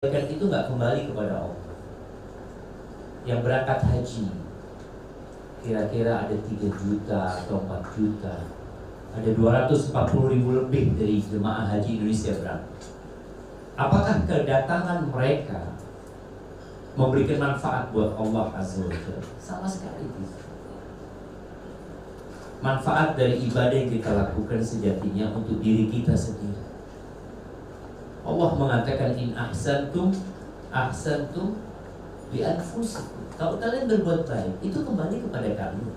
itu nggak kembali kepada Allah. Yang berangkat haji kira-kira ada 3 juta atau 4 juta. Ada 240.000 lebih dari jemaah haji Indonesia berangkat. Apakah kedatangan mereka memberikan manfaat buat Allah Azza wa Jalla? Sama sekali tidak. Manfaat dari ibadah yang kita lakukan sejatinya untuk diri kita sendiri. Allah mengatakan in ahsantum li anfusikum. Kalau kalian berbuat baik, itu kembali kepada kalian.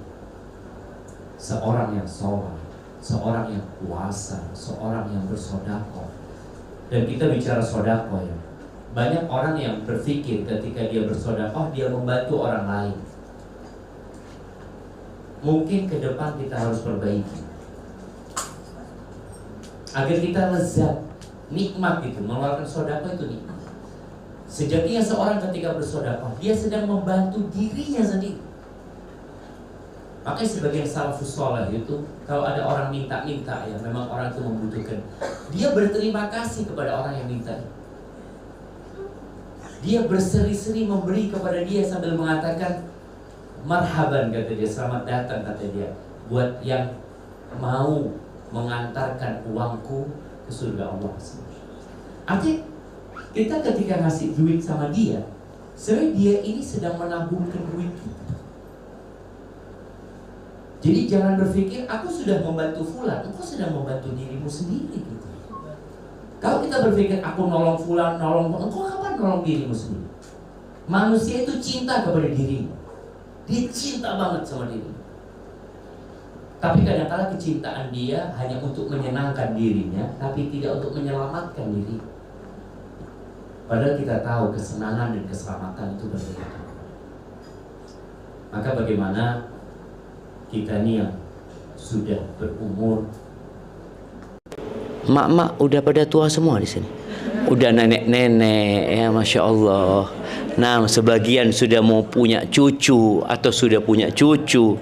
Seorang yang sholat, seorang yang puasa, seorang yang bersedekah. Dan kita bicara sedekah ya. Banyak orang yang berpikir ketika dia bersedekah dia membantu orang lain. Mungkin ke depan kita harus perbaiki agar kita lezat, nikmat itu. Mengeluarkan sedekah itu nikmat. Sejatinya seorang ketika bersedekah dia sedang membantu dirinya sendiri. Makanya sebagian salafus saleh itu kalau ada orang minta-minta ya, memang orang itu membutuhkan, dia berterima kasih kepada orang yang minta. Dia berseri-seri memberi kepada dia sambil mengatakan marhaban, kata dia, selamat datang, kata dia, buat yang mau mengantarkan uangku ke surga Allah. Artinya kita ketika ngasih duit sama dia, sebenarnya dia ini sedang menabungkan duit kita. Jadi jangan berpikir aku sudah membantu fulan, engkau sedang membantu dirimu sendiri gitu. Kalau kita berpikir aku nolong fulan, engkau kapan nolong dirimu sendiri? Manusia itu cinta kepada dirinya. Dia cinta banget sama diri. Tapi kadang-kadang kecintaan dia hanya untuk menyenangkan dirinya, tapi tidak untuk menyelamatkan diri. Padahal kita tahu kesenangan dan keselamatan itu berbeda. Maka bagaimana kita nih yang sudah berumur, mak-mak udah pada tua semua di sini. Udah nenek-nenek ya, Masya Allah. Nah, sebagian sudah mau punya cucu atau sudah punya cucu.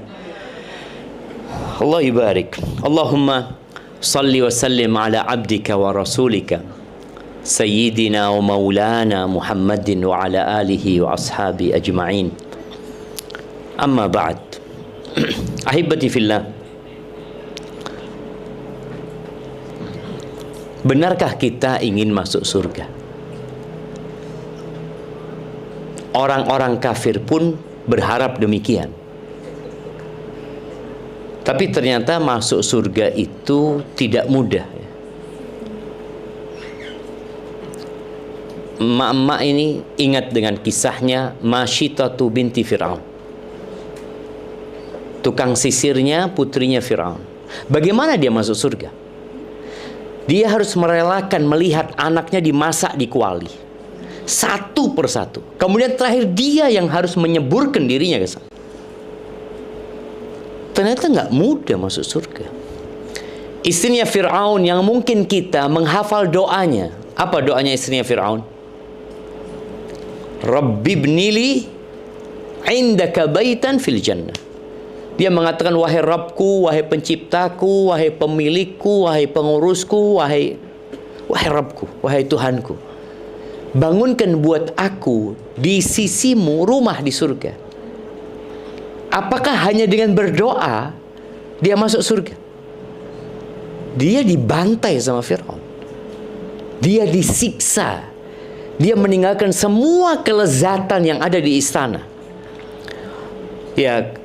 Allah ibarik. Allahumma salli wa sallim ala abdika wa rasulika Sayyidina wa maulana Muhammadin wa ala alihi wa ashabi ajma'in. Amma ba'd. Ahibati fillah. Benarkah kita ingin masuk surga? Orang-orang kafir pun berharap demikian. Tapi ternyata masuk surga itu tidak mudah. Emak-emak ini ingat dengan kisahnya Masyitatu binti Fir'aun. Tukang sisirnya putrinya Fir'aun. Bagaimana dia masuk surga? Dia harus merelakan melihat anaknya dimasak di kuali satu persatu. Kemudian terakhir dia yang harus menyeburkan dirinya ke sana. Ternyata nggak mudah masuk surga. Istrinya Fir'aun yang mungkin kita menghafal doanya. Apa doanya istrinya Fir'aun? Rabbi ibnili indaka baitan fil jannah. Dia mengatakan, wahai Rabbku, wahai penciptaku, wahai pemilikku, wahai pengurusku, wahai Rabbku, wahai Tuhanku, bangunkan buat aku di sisimu rumah di surga. Apakah hanya dengan berdoa dia masuk surga? Dia dibantai sama Fir'aun. Dia disiksa. Dia meninggalkan semua kelezatan yang ada di istana. Ya,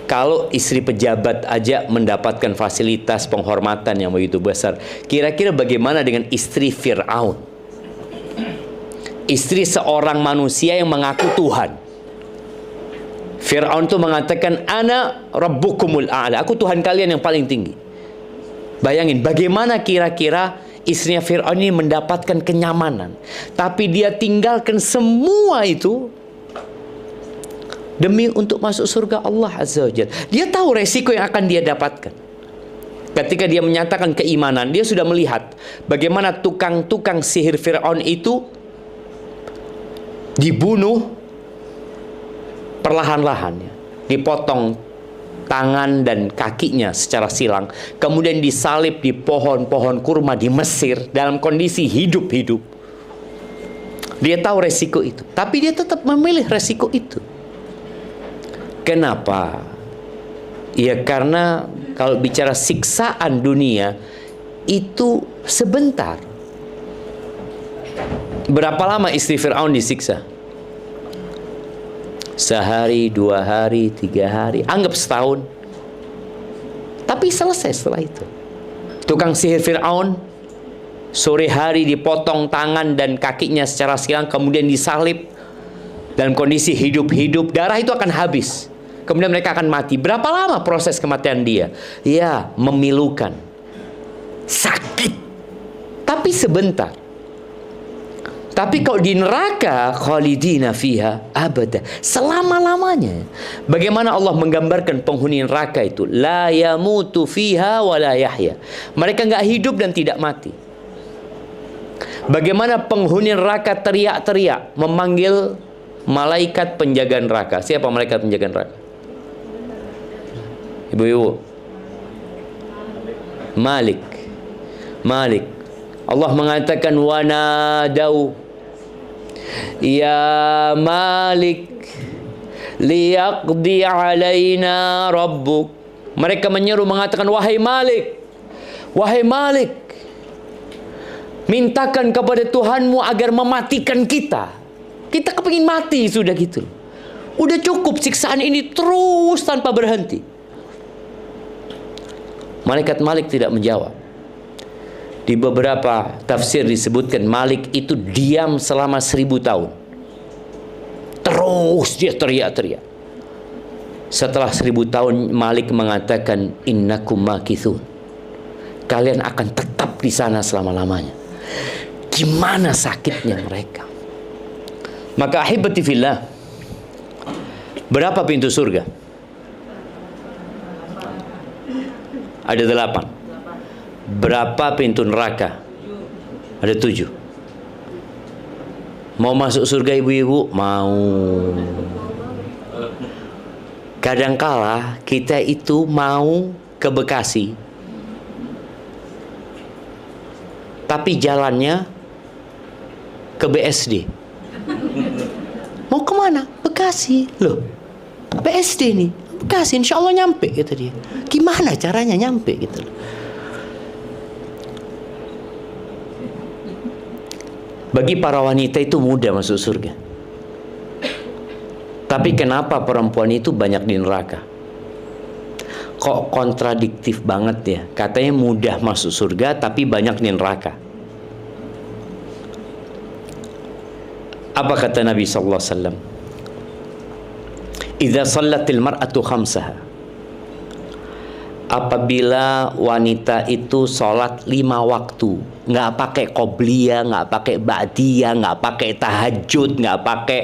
kalau istri pejabat aja mendapatkan fasilitas penghormatan yang begitu besar, kira-kira bagaimana dengan istri Fir'aun? Istri seorang manusia yang mengaku Tuhan. Fir'aun itu mengatakan, ana rabbukumul a'la, aku Tuhan kalian yang paling tinggi. Bayangin bagaimana kira-kira istrinya Fir'aun ini mendapatkan kenyamanan. Tapi dia tinggalkan semua itu demi untuk masuk surga Allah Azza wa Jalla. Dia tahu resiko yang akan dia dapatkan. Ketika dia menyatakan keimanan, dia sudah melihat bagaimana tukang-tukang sihir Fir'aun itu dibunuh perlahan-lahan, dipotong tangan dan kakinya secara silang, kemudian disalib di pohon-pohon kurma di Mesir dalam kondisi hidup-hidup. Dia tahu resiko itu, tapi dia tetap memilih resiko itu. Kenapa? Ya karena kalau bicara siksaan dunia itu sebentar. Berapa lama istri Fir'aun disiksa? Sehari, 2 hari, 3 hari, anggap setahun. Tapi selesai setelah itu. Tukang sihir Fir'aun sore hari dipotong tangan dan kakinya secara silang, kemudian disalib dalam kondisi hidup-hidup. Darah itu akan habis, kemudian mereka akan mati. Berapa lama proses kematian dia? Ya, memilukan, sakit, tapi sebentar. Tapi kalau di neraka, khalidina fiha abada, selama-lamanya. Bagaimana Allah menggambarkan penghuni neraka itu? La yamutu fiha wa la yahya. Mereka nggak hidup dan tidak mati. Bagaimana penghuni neraka teriak-teriak memanggil malaikat penjaga neraka. Siapa malaikat penjaga neraka? Ibu-ibu. Malik. Malik. Allah mengatakan wa nadau ya Malik liyaqdi alaina rabbuk. Mereka menyeru mengatakan, wahai Malik, wahai Malik, mintakan kepada Tuhanmu agar mematikan kita. Kita kepingin mati sudah gitu. Udah cukup siksaan ini terus tanpa berhenti. Malaikat Malik tidak menjawab. Di beberapa tafsir disebutkan Malik itu diam selama 1000 tahun. Terus dia teriak-teriak. Setelah 1000 tahun Malik mengatakan, innakum makithun. Kalian akan tetap di sana selama-lamanya. Gimana sakitnya mereka. Maka ahibati fillah, berapa pintu surga? Ada 8. Berapa pintu neraka? Ada 7. Mau masuk surga ibu-ibu? Mau. Kadangkala kita itu mau ke Bekasi, tapi jalannya ke BSD. Mau kemana? Bekasi. Loh, BSD nih, Bekasi, insya Allah nyampe, kata dia. Gimana caranya nyampe gitu loh. Bagi para wanita itu mudah masuk surga. Tapi kenapa perempuan itu banyak di neraka? Kok kontradiktif banget ya? Katanya mudah masuk surga tapi banyak di neraka. Apa kata Nabi sallallahu alaihi wasallam? Idza shallatil mar'atu khamsaha. Apabila wanita itu sholat 5 waktu, nggak pakai qobliyah, nggak pakai ba'diyah, nggak pakai tahajud, nggak pakai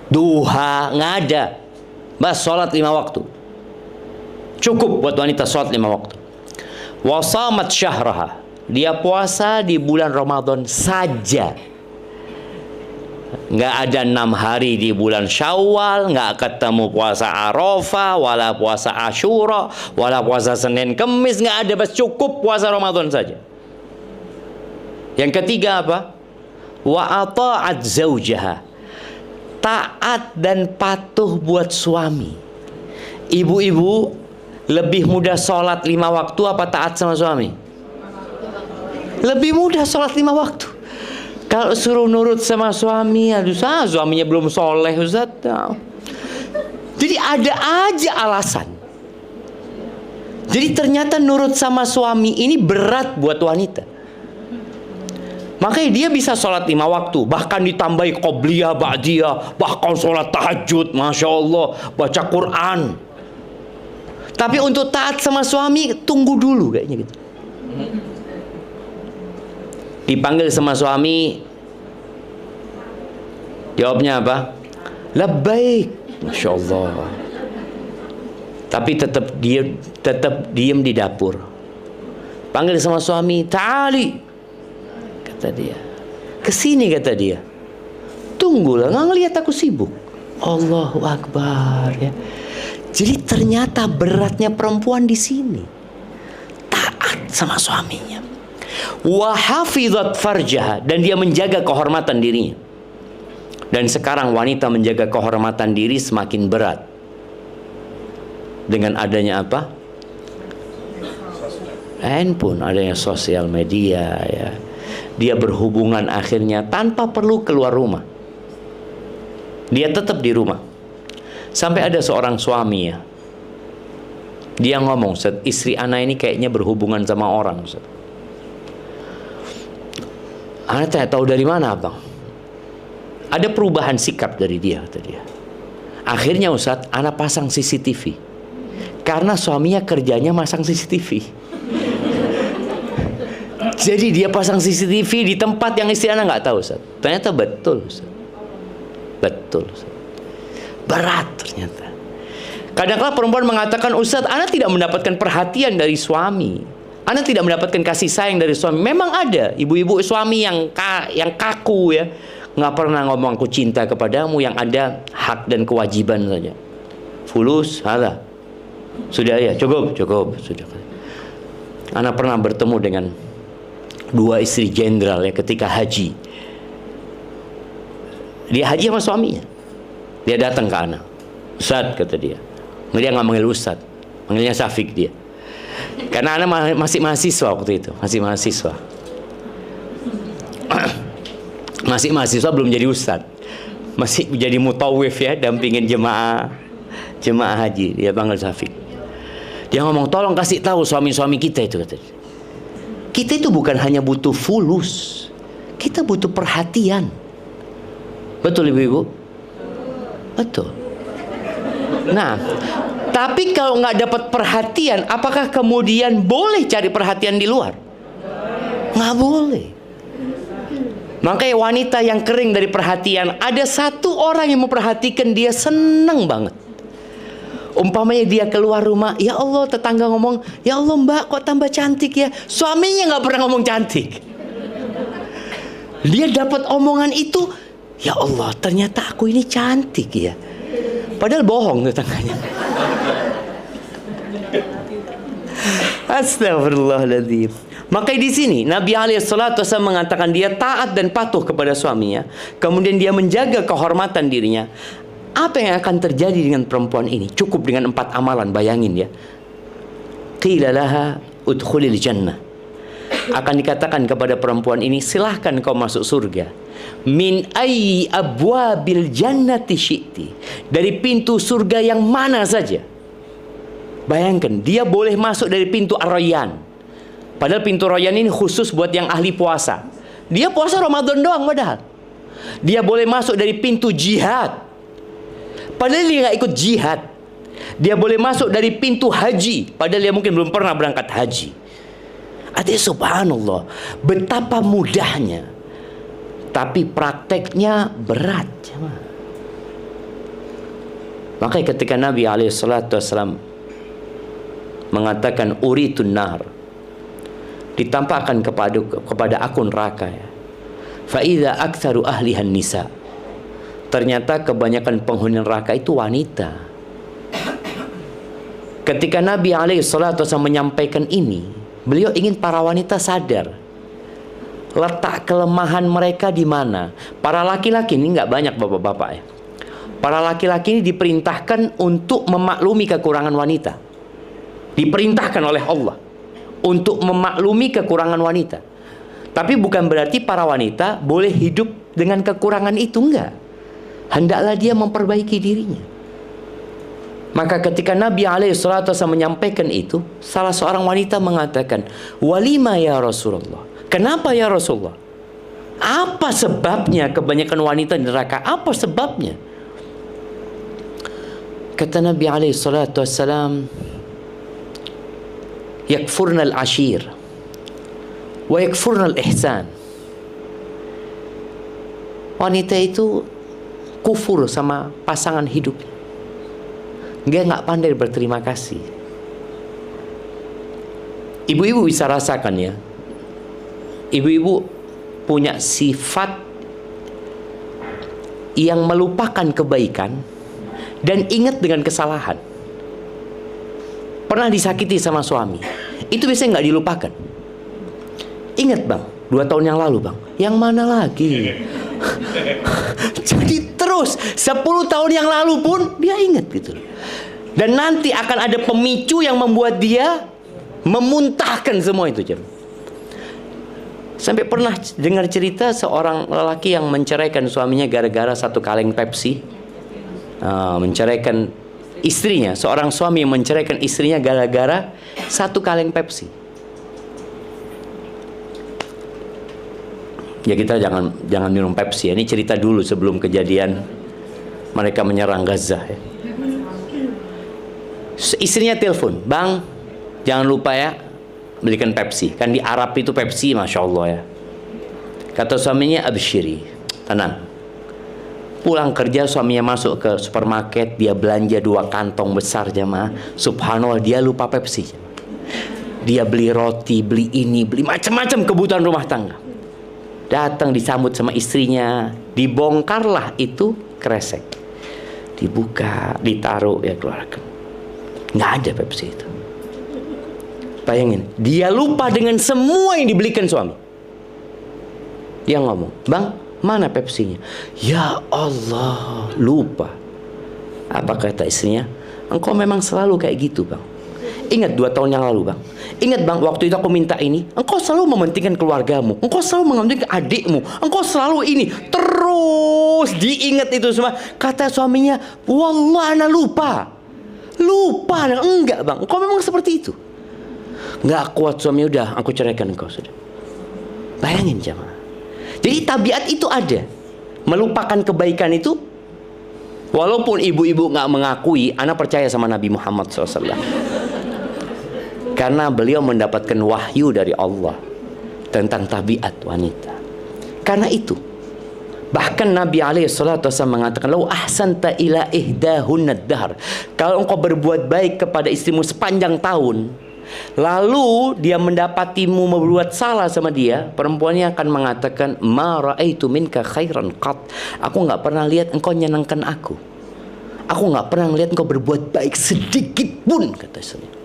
duha, nggak ada. Bas sholat 5 waktu. Cukup buat wanita sholat 5 waktu. Wasamat syahraha. Dia puasa di bulan Ramadan saja. Nggak ada 6 hari di bulan Syawal, nggak ketemu puasa Arafah, wala puasa Asyura, wala puasa Senin Kemis, nggak ada, bas cukup puasa Ramadan saja. Yang ketiga apa? Wa ata'at zaujaha. Taat dan patuh buat suami. Ibu-ibu lebih mudah sholat 5 waktu apa taat sama suami? Lebih mudah sholat 5 waktu. Kalau suruh nurut sama suami, aduh suaminya belum soleh Ustaz. Jadi ada aja alasan. Jadi ternyata nurut sama suami ini berat buat wanita. Makanya dia bisa sholat 5 waktu, bahkan ditambahi qobliyah, ba'diyah, bahkan sholat tahajud, Masya Allah, baca Quran. Tapi untuk taat sama suami, tunggu dulu kayaknya gitu. Dipanggil sama suami, jawabnya apa? Labbaik, Masya Allah. Tapi tetap diam di dapur. Panggil sama suami, ta'ali, kata dia. Kesini, kata dia. Tunggulah, nggak ngelihat aku sibuk. Allahu Akbar, ya. Jadi ternyata beratnya perempuan di sini, taat sama suaminya. Wa hafizat farjaha, dan dia menjaga kehormatan dirinya. Dan sekarang wanita menjaga kehormatan diri semakin berat dengan adanya apa? Handphone, adanya sosial media ya. Dia berhubungan akhirnya tanpa perlu keluar rumah. Dia tetap di rumah. Sampai ada seorang suami ya, dia ngomong, Ustaz, istri ana ini kayaknya berhubungan sama orang, Ustaz. Ana tidak tahu dari mana, Bang. Ada perubahan sikap dari dia, kata dia. Akhirnya Ustaz, ana pasang CCTV. Karena suaminya kerjanya masang CCTV. Jadi dia pasang CCTV di tempat yang istri ana nggak tahu, Ustaz. Ternyata betul, Ustaz. Betul, Ustaz. Berat ternyata. Kadang-kadang perempuan mengatakan, Ustaz, ana tidak mendapatkan perhatian dari suami. Ana tidak mendapatkan kasih sayang dari suami. Memang ada ibu-ibu suami yang kaku ya. Nggak pernah ngomong aku cinta kepadamu, yang ada hak dan kewajiban saja. Fulus, halah. Sudah ya, cukup, sudah. Ana pernah bertemu dengan dua istri jenderal ya ketika haji. Dia haji sama suaminya. Dia datang ke ana. Ustaz, kata dia. Dia nggak manggil Ustaz, manggilnya Syafiq dia. Karena ana masih mahasiswa waktu itu, masih mahasiswa. Masih mahasiswa, belum jadi Ustaz. Masih jadi mutawif ya, dampingin jemaah haji. Dia panggil Syafiq. Dia ngomong, tolong kasih tahu suami-suami kita itu, kata dia. Kita itu bukan hanya butuh fulus, kita butuh perhatian. Betul ibu-ibu? Betul. Nah, tapi kalau nggak dapat perhatian, apakah kemudian boleh cari perhatian di luar? Nggak boleh. Makanya wanita yang kering dari perhatian, ada satu orang yang memperhatikan dia, seneng banget. Umpamanya dia keluar rumah, ya Allah, tetangga ngomong, ya Allah mbak kok tambah cantik ya. Suaminya nggak pernah ngomong cantik. Dia dapat omongan itu, ya Allah ternyata aku ini cantik ya. Padahal bohong tetangganya. Astagfirullahaladzim. Makanya di sini Nabi alaihissalatu wasallam mengatakan dia taat dan patuh kepada suaminya, kemudian dia menjaga kehormatan dirinya. Apa yang akan terjadi dengan perempuan ini? Cukup dengan 4 amalan, bayangin ya. Qila laha udkhulil jannah. Akan dikatakan kepada perempuan ini, silahkan kau masuk surga. Min ayyi abwabil jannati syi'ti. Dari pintu surga yang mana saja. Bayangkan, dia boleh masuk dari pintu Ar-Rayyan. Padahal pintu Rayyan ini khusus buat yang ahli puasa. Dia puasa Ramadan doang padahal. Dia boleh masuk dari pintu jihad. Padahal dia nggak ikut jihad. Dia boleh masuk dari pintu haji. Padahal dia mungkin belum pernah berangkat haji. Artinya subhanallah, betapa mudahnya. Tapi prakteknya berat. Makanya ketika Nabi SAW mengatakan uritun nar, ditampakkan kepada aku neraka ya. Fa idza aktsaru ahlihan nisa. Ternyata kebanyakan penghuni neraka itu wanita. Ketika Nabi SAW menyampaikan ini, beliau ingin para wanita sadar letak kelemahan mereka di mana. Para laki-laki ini nggak banyak bapak-bapak ya. Para laki-laki ini diperintahkan untuk memaklumi kekurangan wanita. Diperintahkan oleh Allah untuk memaklumi kekurangan wanita. Tapi bukan berarti para wanita boleh hidup dengan kekurangan itu, enggak. Hendaklah dia memperbaiki dirinya. Maka ketika Nabi SAW menyampaikan itu, salah seorang wanita mengatakan, walima ya Rasulullah. Kenapa ya Rasulullah? Apa sebabnya kebanyakan wanita di neraka? Apa sebabnya? Kata Nabi SAW, yakfurnal ashir wa yakfurnal ihsan. Wanita itu kufur sama pasangan hidup. Dia nggak pandai berterima kasih. Ibu-ibu bisa rasakan ya. Ibu-ibu punya sifat yang melupakan kebaikan dan ingat dengan kesalahan. Pernah disakiti sama suami, itu biasanya nggak dilupakan. Ingat bang, 2 tahun yang lalu bang, yang mana lagi? Jadi terus 10 tahun yang lalu pun dia ingat gitu. Dan nanti akan ada pemicu yang membuat dia memuntahkan semua itu jam. Sampai pernah dengar cerita seorang lelaki yang menceraikan suaminya gara-gara 1 kaleng Pepsi. Menceraikan istrinya, seorang suami yang menceraikan istrinya gara-gara 1 kaleng Pepsi. Ya kita jangan minum Pepsi ya. Ini cerita dulu sebelum kejadian mereka menyerang Gaza ya. Istrinya telepon, bang jangan lupa ya belikan Pepsi. Kan di Arab itu Pepsi Masya Allah ya. Kata suaminya, absyiri, tenang. Pulang kerja suaminya masuk ke supermarket, dia belanja 2 kantong besar jamaah. Subhanallah dia lupa Pepsi. Dia beli roti, beli ini, beli macam-macam kebutuhan rumah tangga. Datang disambut sama istrinya, dibongkarlah itu kresek. Dibuka, ditaruh, ya keluarkan. Nggak ada Pepsi itu. Bayangin, dia lupa dengan semua yang dibelikan suami. Dia ngomong, bang, mana Pepsinya? Ya Allah, lupa. Apa kata istrinya? Engkau memang selalu kayak gitu bang. Ingat 2 tahun yang lalu bang. Ingat bang, waktu itu aku minta ini. Engkau selalu mementingkan keluargamu. Engkau selalu mementingkan adikmu. Engkau selalu ini. Terus diingat itu semua. Kata suaminya, wallah ana lupa. Lupa, enggak bang. Engkau memang seperti itu. Enggak kuat suami, udah aku ceraikan engkau sudah. Bayangin jamaah. Jadi tabiat itu ada. Melupakan kebaikan itu. Walaupun ibu-ibu nggak mengakui, ana percaya sama Nabi Muhammad SAW. Karena beliau mendapatkan wahyu dari Allah tentang tabiat wanita. Karena itu, bahkan Nabi SAW mengatakan, "Lau ahsanta ila ihdahunna dahr." Kalau engkau berbuat baik kepada istrimu sepanjang tahun, lalu dia mendapatimu berbuat salah sama dia, perempuannya akan mengatakan, "Ma ra'aitu minka khairan qat." Aku nggak pernah lihat engkau nyenangkan aku. Aku nggak pernah lihat engkau berbuat baik sedikit pun, kata istrinya.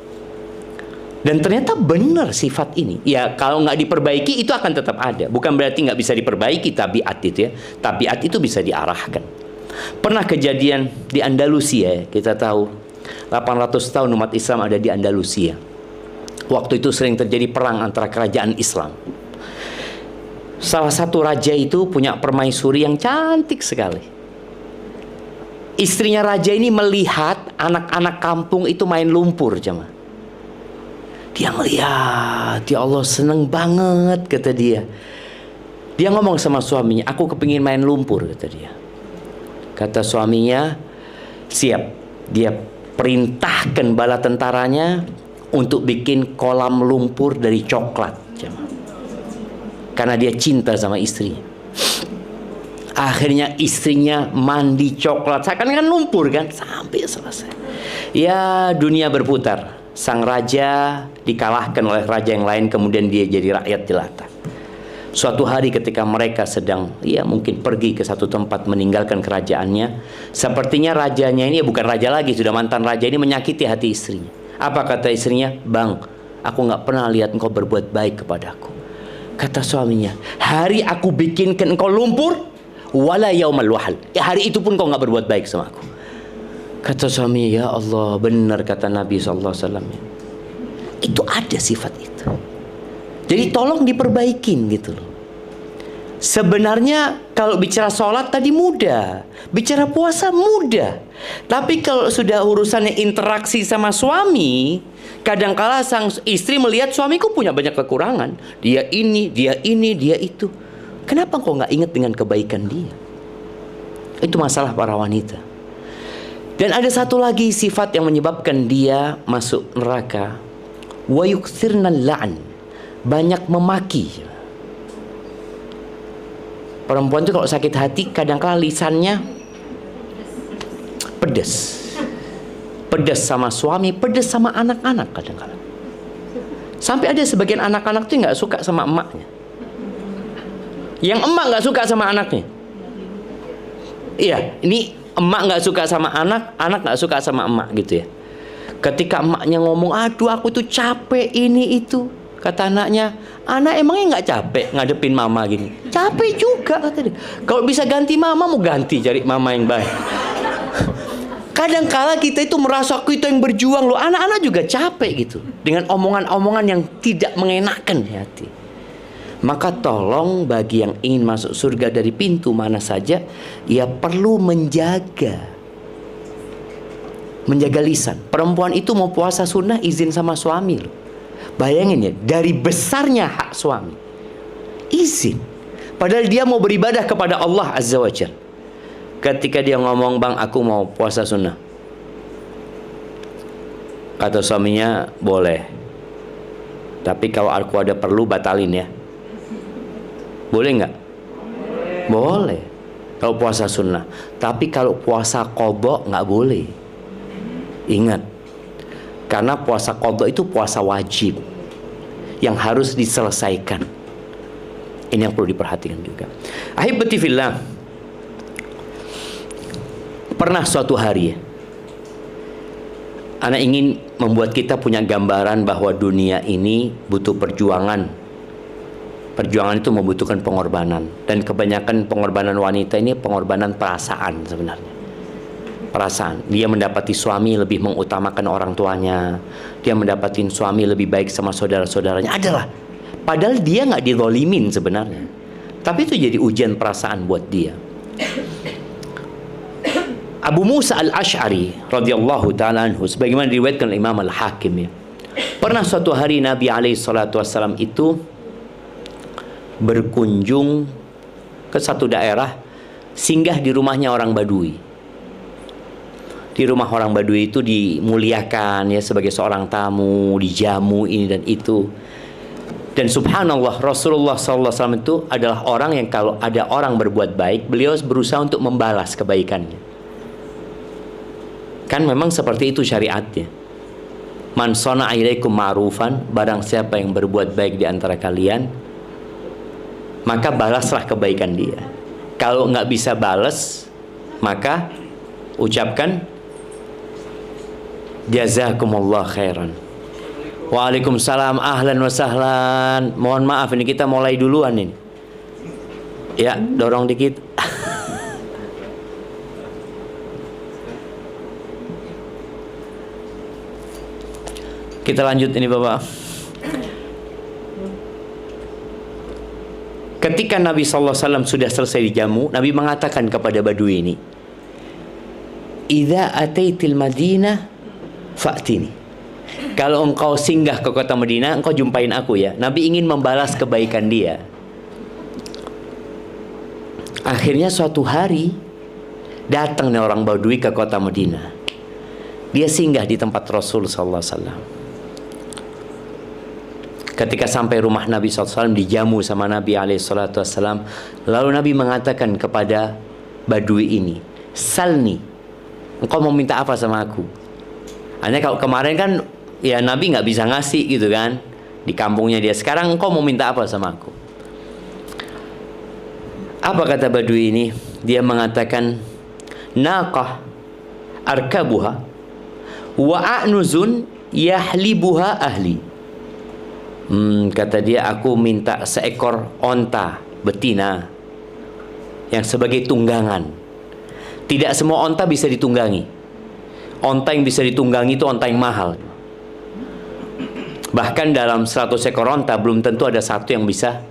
Dan ternyata benar sifat ini. Ya kalau nggak diperbaiki itu akan tetap ada. Bukan berarti nggak bisa diperbaiki tabiat itu ya. Tabiat itu bisa diarahkan. Pernah kejadian di Andalusia, kita tahu 800 tahun umat Islam ada di Andalusia. Waktu itu sering terjadi perang antara kerajaan Islam. Salah satu raja itu punya permaisuri yang cantik sekali. Istrinya raja ini melihat anak-anak kampung itu main lumpur jemaah. Dia melihat, ya Allah seneng banget kata dia. Dia ngomong sama suaminya, aku kepingin main lumpur kata dia. Kata suaminya, siap. Dia perintahkan bala tentaranya untuk bikin kolam lumpur dari coklat. Karena dia cinta sama istrinya. Akhirnya istrinya mandi coklat, seakan-akan lumpur kan, sampai selesai. Ya dunia berputar. Sang raja dikalahkan oleh raja yang lain, kemudian dia jadi rakyat jelata. Suatu hari ketika mereka sedang mungkin pergi ke satu tempat meninggalkan kerajaannya, sepertinya rajanya ini bukan raja lagi, sudah mantan raja ini menyakiti hati istrinya. Apa kata istrinya? Bang, aku nggak pernah lihat engkau berbuat baik kepadaku. Kata suaminya, hari aku bikinkan engkau lumpur, wala yaumal wahal. Hari itu pun kau nggak berbuat baik sama aku. Kata suami, ya Allah, benar kata Nabi SAW. Itu ada sifat itu. Jadi tolong diperbaikin gitu loh. Sebenarnya kalau bicara sholat tadi mudah, bicara puasa mudah. Tapi kalau sudah urusannya interaksi sama suami, kadangkala sang istri melihat suamiku punya banyak kekurangan. Dia ini, dia ini, dia itu. Kenapa kau nggak ingat dengan kebaikan dia? Itu masalah para wanita. Dan ada satu lagi sifat yang menyebabkan dia masuk neraka. Wa yukthirna la'an. Banyak memaki. Perempuan itu kalau sakit hati kadang-kala lisannya pedas. Pedas sama suami, pedas sama anak-anak kadang-kala. Sampai ada sebagian anak-anak tuh nggak suka sama emaknya. Yang emak nggak suka sama anaknya. Iya, ini emak nggak suka sama anak, anak nggak suka sama emak gitu ya. Ketika emaknya ngomong, aduh aku tuh capek ini itu, Kata anaknya, anak emangnya nggak capek ngadepin mama gini? Capek juga, kata dia. Kalau bisa ganti mama, mau ganti cari mama yang baik. Kadangkala kita itu merasa kita yang berjuang loh. Anak-anak juga capek gitu. Dengan omongan-omongan yang tidak mengenakan di hati. Maka tolong bagi yang ingin masuk surga dari pintu mana saja, ia perlu menjaga lisan. Perempuan itu mau puasa sunnah izin sama suami loh. Bayangin ya, dari besarnya hak suami izin, padahal dia mau beribadah kepada Allah Azza wa Jalla. Ketika dia ngomong, bang aku mau puasa sunnah, kata suaminya, boleh, tapi kalau aku ada perlu batalin ya. Boleh nggak? Boleh kalau puasa sunnah, tapi kalau puasa qadha nggak boleh. Ingat, karena puasa qadha itu puasa wajib yang harus diselesaikan. Ini yang perlu diperhatikan juga. Ahibati fillah, pernah suatu hari Ana ingin membuat kita punya gambaran bahwa dunia ini butuh perjuangan. Perjuangan itu membutuhkan pengorbanan, dan kebanyakan pengorbanan wanita ini pengorbanan perasaan sebenarnya. Perasaan, dia mendapati suami lebih mengutamakan orang tuanya, dia mendapati suami lebih baik sama saudara-saudaranya, adalah padahal dia nggak dizolimin sebenarnya, tapi itu jadi ujian perasaan buat dia. Abu Musa al-Ash'ari radhiyallahu ta'ala anhu, sebagaimana diriwayatkan oleh Imam Al-Hakim ya, pernah suatu hari Nabi alaihi salatu wassalam itu berkunjung ke satu daerah, singgah di rumahnya orang Badui. Di rumah orang Badui itu dimuliakan ya sebagai seorang tamu, dijamu ini dan itu. Dan subhanallah, Rasulullah SAW itu adalah orang yang kalau ada orang berbuat baik, beliau berusaha untuk membalas kebaikannya. Kan memang seperti itu syariatnya. Man sana'a ilaikum ma'rufan, barang siapa yang berbuat baik di antara kalian, maka balaslah kebaikan dia. Kalau nggak bisa balas, maka ucapkan jazakumullah khairan. Waalaikumsalam, ahlan wa sahlan. Mohon maaf ini kita mulai duluan ini. Ya, dorong dikit. Kita lanjut ini Bapak. Ketika Nabi SAW sudah selesai dijamu, Nabi mengatakan kepada Badui ini, "Idza ataitil Madinah fa'tini." Kalau engkau singgah ke kota Madinah, engkau jumpain aku ya. Nabi ingin membalas kebaikan dia. Akhirnya suatu hari datang nih orang Badui ke kota Madinah. Dia singgah di tempat Rasul sallallahu alaihi wasallam. Ketika sampai rumah Nabi SAW, dijamu sama Nabi SAW, lalu Nabi mengatakan kepada Badui ini, "Salni, engkau mau minta apa sama aku?" Hanya kalau kemarin kan ya Nabi nggak bisa ngasih gitu kan, di kampungnya dia. Sekarang engkau mau minta apa sama aku? Apa kata Badui ini? Dia mengatakan, "Naqah arkabuha wa a'nuzun yahlibuha ahli." Kata dia, aku minta seekor onta betina yang sebagai tunggangan. Tidak semua onta bisa ditunggangi. Onta yang bisa ditunggangi itu onta yang mahal. Bahkan dalam 100 ekor onta belum tentu ada satu yang bisa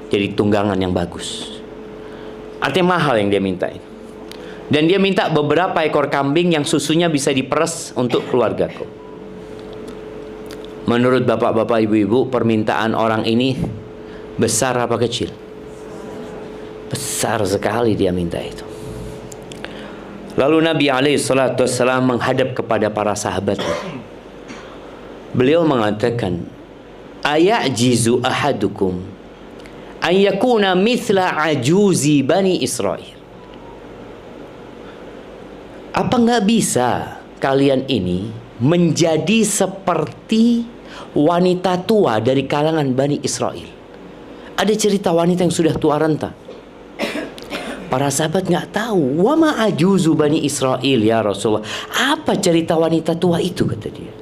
jadi tunggangan yang bagus. Artinya mahal yang dia minta. Dan dia minta beberapa ekor kambing yang susunya bisa diperes untuk keluargaku. Menurut bapak-bapak, ibu-ibu, permintaan orang ini besar apa kecil? Besar sekali dia minta itu. Lalu Nabi SAW menghadap kepada para sahabatnya. Beliau mengatakan, "Ayajizu ahadukum an yakuna mithla ajuzi bani Israel." Apa nggak bisa kalian ini menjadi seperti wanita tua dari kalangan Bani Israel? Ada cerita wanita yang sudah tua renta. Para sahabat nggak tahu. Wa ma ajuzu Bani Israel ya Rasulullah. Apa cerita wanita tua itu, kata dia.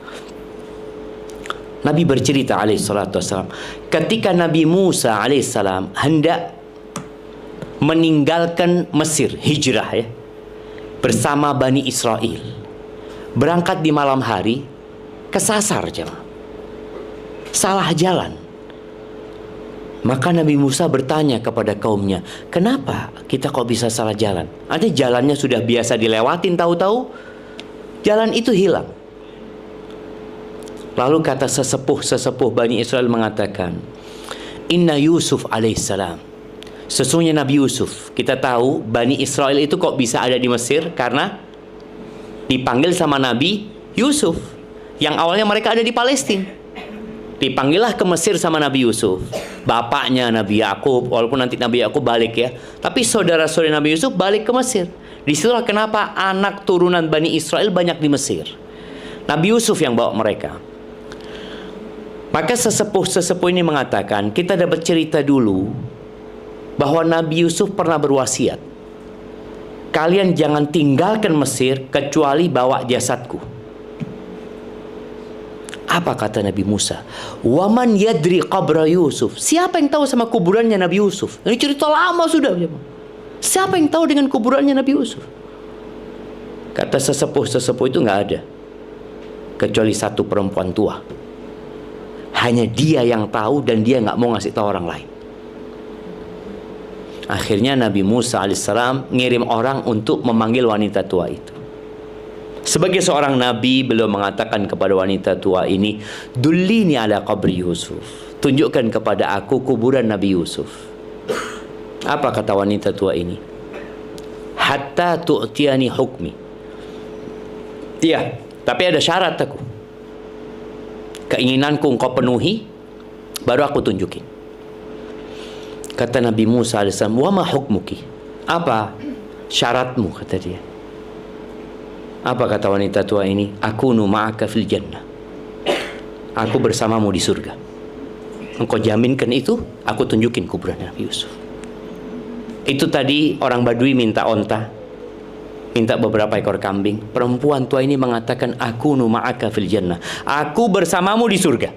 Nabi bercerita alaihi salatu wassalam, ketika Nabi Musa alaihissalam hendak meninggalkan Mesir, hijrah ya, bersama Bani Israel, berangkat di malam hari, kesasar jemaah, salah jalan. Maka Nabi Musa bertanya kepada kaumnya, kenapa kita kok bisa salah jalan? Ada jalannya sudah biasa dilewatin, tahu-tahu jalan itu hilang. Lalu kata sesepuh Bani Israel mengatakan, Inna Yusuf alaihissalam, sesungguhnya Nabi Yusuf. Kita tahu Bani Israel itu kok bisa ada di Mesir karena dipanggil sama Nabi Yusuf. Yang awalnya mereka ada di Palestina, dipanggillah ke Mesir sama Nabi Yusuf. Bapaknya Nabi Yakub, walaupun nanti Nabi Yakub balik ya, tapi saudara-saudara Nabi Yusuf balik ke Mesir. Disitulah kenapa anak turunan Bani Israel banyak di Mesir. Nabi Yusuf yang bawa mereka. Maka sesepuh ini mengatakan, kita dapat cerita dulu bahwa Nabi Yusuf pernah berwasiat, kalian jangan tinggalkan Mesir kecuali bawa jasadku. Apa kata Nabi Musa? Waman yadri qabra Yusuf. Siapa yang tahu sama kuburannya Nabi Yusuf? Ini cerita lama sudah. Siapa yang tahu dengan kuburannya Nabi Yusuf? Kata sesepuh itu nggak ada, kecuali satu perempuan tua. Hanya dia yang tahu dan dia nggak mau ngasih tahu orang lain. Akhirnya Nabi Musa alaihissalam ngirim orang untuk memanggil wanita tua itu. Sebagai seorang nabi, beliau mengatakan kepada wanita tua ini, Dullini ala qabri Yusuf. Tunjukkan kepada aku kuburan Nabi Yusuf. Apa kata wanita tua ini? Hatta tu'tiani hukmi. Iya, tapi ada syarat aku. Keinginanku engkau penuhi, baru aku tunjukin. Kata Nabi Musa alaihissalam, wa ma hukmuki? Apa syaratmu? Kata dia. Apa kata wanita tua ini? Akunu ma'aka fil jannah. Aku bersamamu di surga. Engkau jaminkan itu, aku tunjukin kuburan Nabi Yusuf. Itu tadi orang Badui minta onta, minta beberapa ekor kambing. Perempuan tua ini mengatakan, akunu ma'aka fil jannah. Aku bersamamu di surga.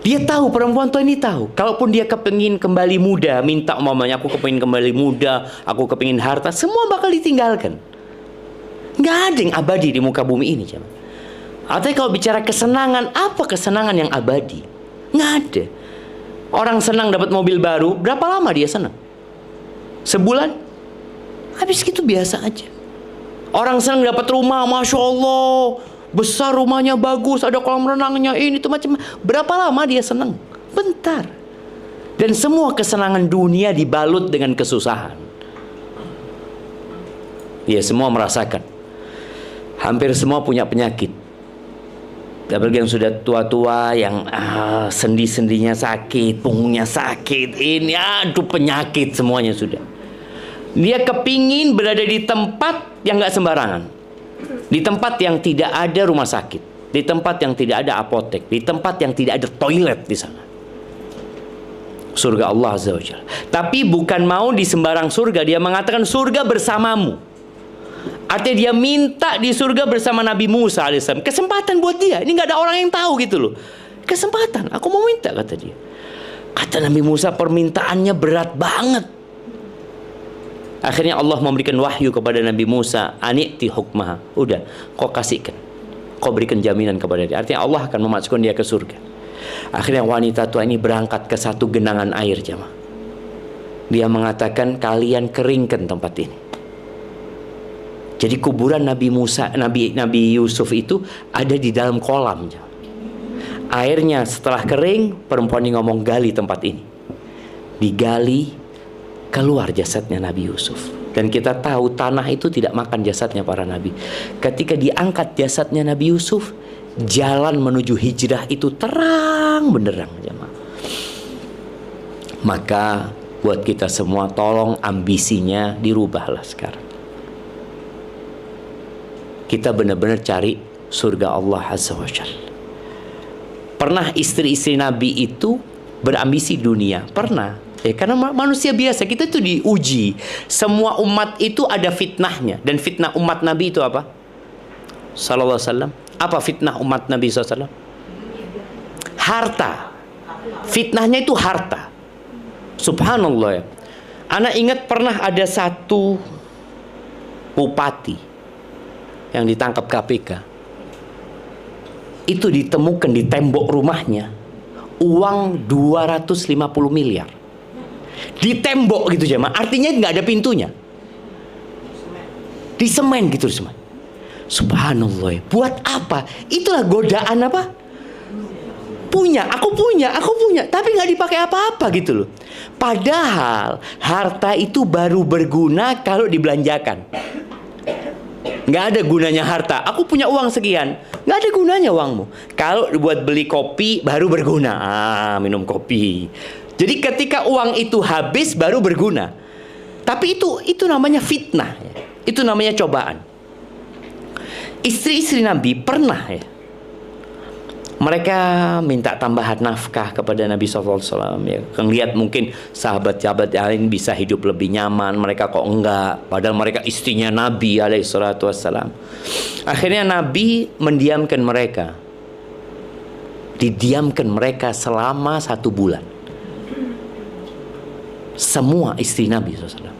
Dia tahu, perempuan tua ini tahu, kalaupun dia kepingin kembali muda, minta umpamanya, aku kepingin kembali muda, aku kepingin harta, semua bakal ditinggalkan. Nggak ada yang abadi di muka bumi ini. Artinya kalau bicara kesenangan, apa kesenangan yang abadi? Nggak ada. Orang senang dapat mobil baru, berapa lama dia senang? Sebulan? Habis gitu biasa aja. Orang senang dapat rumah, Masya Allah, besar rumahnya, bagus, ada kolam renangnya, ini tuh macam. Berapa lama dia senang? Bentar. Dan semua kesenangan dunia dibalut dengan kesusahan. Ya, semua merasakan. Hampir semua punya penyakit. Apalagi yang sudah tua-tua, yang sendi-sendinya sakit, punggungnya sakit, ini aduh penyakit semuanya sudah. Dia kepingin berada di tempat yang nggak sembarangan, di tempat yang tidak ada rumah sakit, di tempat yang tidak ada apotek, di tempat yang tidak ada toilet di sana. Surga Allah Azza wa Jalla. Tapi bukan mau di sembarang surga, dia mengatakan surga bersamamu. Artinya dia minta di surga bersama Nabi Musa alaihissalam. Kesempatan buat dia. Ini nggak ada orang yang tahu gitu loh. Kesempatan. Aku mau minta, kata dia. Kata Nabi Musa, permintaannya berat banget. Akhirnya Allah memberikan wahyu kepada Nabi Musa. Ani'ti hukmaha. Udah, kau kasihkan. Kau berikan jaminan kepada dia. Artinya Allah akan memasukkan dia ke surga. Akhirnya wanita tua ini berangkat ke satu genangan air, jemaah. Dia mengatakan, kalian keringkan tempat ini. Jadi kuburan Nabi Musa, Nabi Yusuf itu ada di dalam kolam. Airnya setelah kering, perempuan ini ngomong, gali tempat ini. Digali, keluar jasadnya Nabi Yusuf. Dan kita tahu tanah itu tidak makan jasadnya para nabi. Ketika diangkat jasadnya Nabi Yusuf, jalan menuju hijrah itu terang benderang. Maka buat kita semua, tolong ambisinya dirubahlah sekarang. Kita benar-benar cari surga Allah Azza wa Jalla. Pernah istri-istri Nabi itu berambisi dunia? Pernah. Ya, karena manusia biasa, kita itu diuji. Semua umat itu ada fitnahnya. Dan fitnah umat Nabi itu apa? Sallallahu alaihi wasallam. Apa fitnah umat Nabi SAW? Harta. Fitnahnya itu harta. Subhanallah ya. Anak ingat pernah ada satu bupati yang ditangkap KPK. Itu ditemukan di tembok rumahnya uang 250 miliar. Di tembok gitu jemaah. Artinya nggak ada pintunya. Di semen gitu semua. Subhanallah. Buat apa? Itulah godaan apa? Aku punya, tapi nggak dipakai apa-apa gitu loh. Padahal harta itu baru berguna kalau dibelanjakan. Nggak ada gunanya harta. Aku punya uang sekian, nggak ada gunanya uangmu. Kalau buat beli kopi baru berguna. Minum kopi. Jadi ketika uang itu habis baru berguna. Tapi itu namanya fitnah. Itu namanya cobaan. Istri-istri Nabi pernah ya. Mereka minta tambahan nafkah kepada Nabi SAW ya. Lihat mungkin sahabat-sahabat yang lain bisa hidup lebih nyaman, mereka kok enggak. Padahal mereka istrinya Nabi SAW. Akhirnya Nabi mendiamkan mereka. Didiamkan mereka selama 1 bulan. Semua istri Nabi SAW.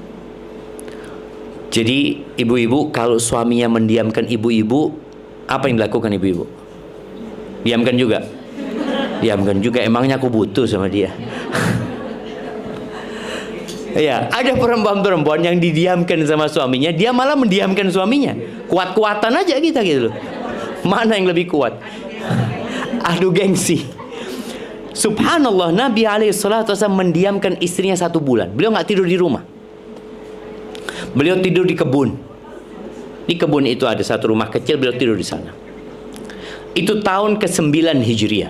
Jadi ibu-ibu kalau suaminya mendiamkan ibu-ibu, apa yang dilakukan ibu-ibu? Diamkan juga. Diamkan juga. Emangnya aku butuh sama dia? Ya, ada perempuan-perempuan yang didiamkan sama suaminya, dia malah mendiamkan suaminya. Kuat-kuatan aja kita gitu loh. Mana yang lebih kuat? Adu gengsi. Subhanallah, Nabi SAW mendiamkan istrinya 1 bulan. Beliau nggak tidur di rumah. Beliau tidur di kebun. Di kebun itu ada satu rumah kecil, beliau tidur di sana. Itu tahun ke-9 Hijriah.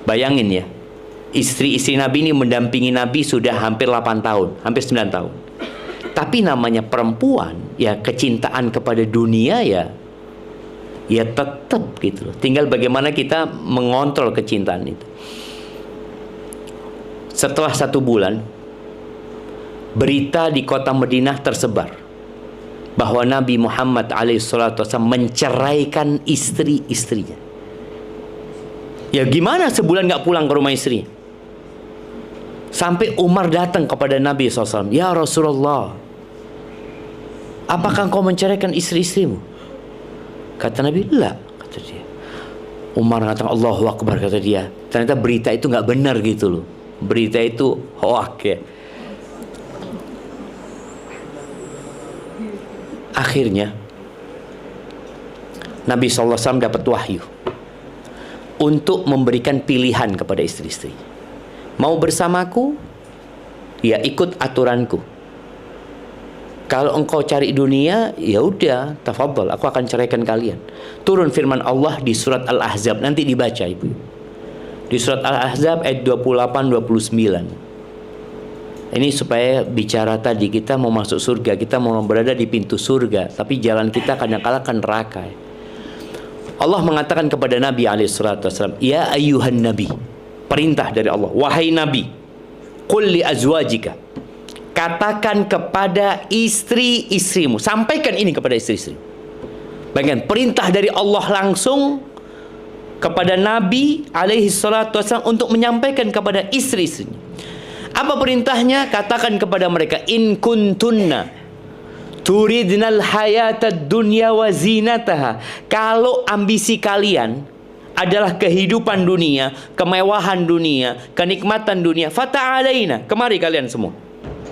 Bayangin ya, istri-istri Nabi ini mendampingi Nabi sudah hampir 8 tahun, hampir 9 tahun. Tapi namanya perempuan, ya kecintaan kepada dunia ya tetap gitu loh. Tinggal bagaimana kita mengontrol kecintaan itu. Setelah 1 bulan, berita di kota Madinah tersebar bahwa Nabi Muhammad SAW menceraikan istri-istrinya. Ya gimana sebulan gak pulang ke rumah istri? Sampai Umar datang kepada Nabi SAW. Ya Rasulullah, apakah engkau menceraikan istri-istrimu? Kata Nabi, la, kata dia. Umar mengatakan Allahu Akbar, kata dia. Ternyata berita itu gak benar gitu loh. Berita itu hoak ya. Akhirnya Nabi SAW dapat wahyu untuk memberikan pilihan kepada istri-istri. Mau bersamaku? Ya ikut aturanku. Kalau engkau cari dunia, ya udah, tafadhol, aku akan ceraikan kalian. Turun firman Allah di surat Al-Ahzab, nanti dibaca ibu. Di surat Al-Ahzab ayat 28-29. Ini supaya bicara tadi, kita mau masuk surga, kita mau berada di pintu surga, tapi jalan kita kadang-kala kan neraka. Allah mengatakan kepada Nabi SAW, ya ayyuhan nabi, perintah dari Allah, wahai Nabi, qul li azwajika, katakan kepada istri-istrimu, sampaikan ini kepada istri-istri. Bagian perintah dari Allah langsung kepada Nabi SAW untuk menyampaikan kepada istri-istrinya. Apa perintahnya? Katakan kepada mereka, in kuntunna turidnal hayatad dunya wa zinataha. Kalau ambisi kalian adalah kehidupan dunia, kemewahan dunia, kenikmatan dunia, fata'alaina, kemari kalian semua.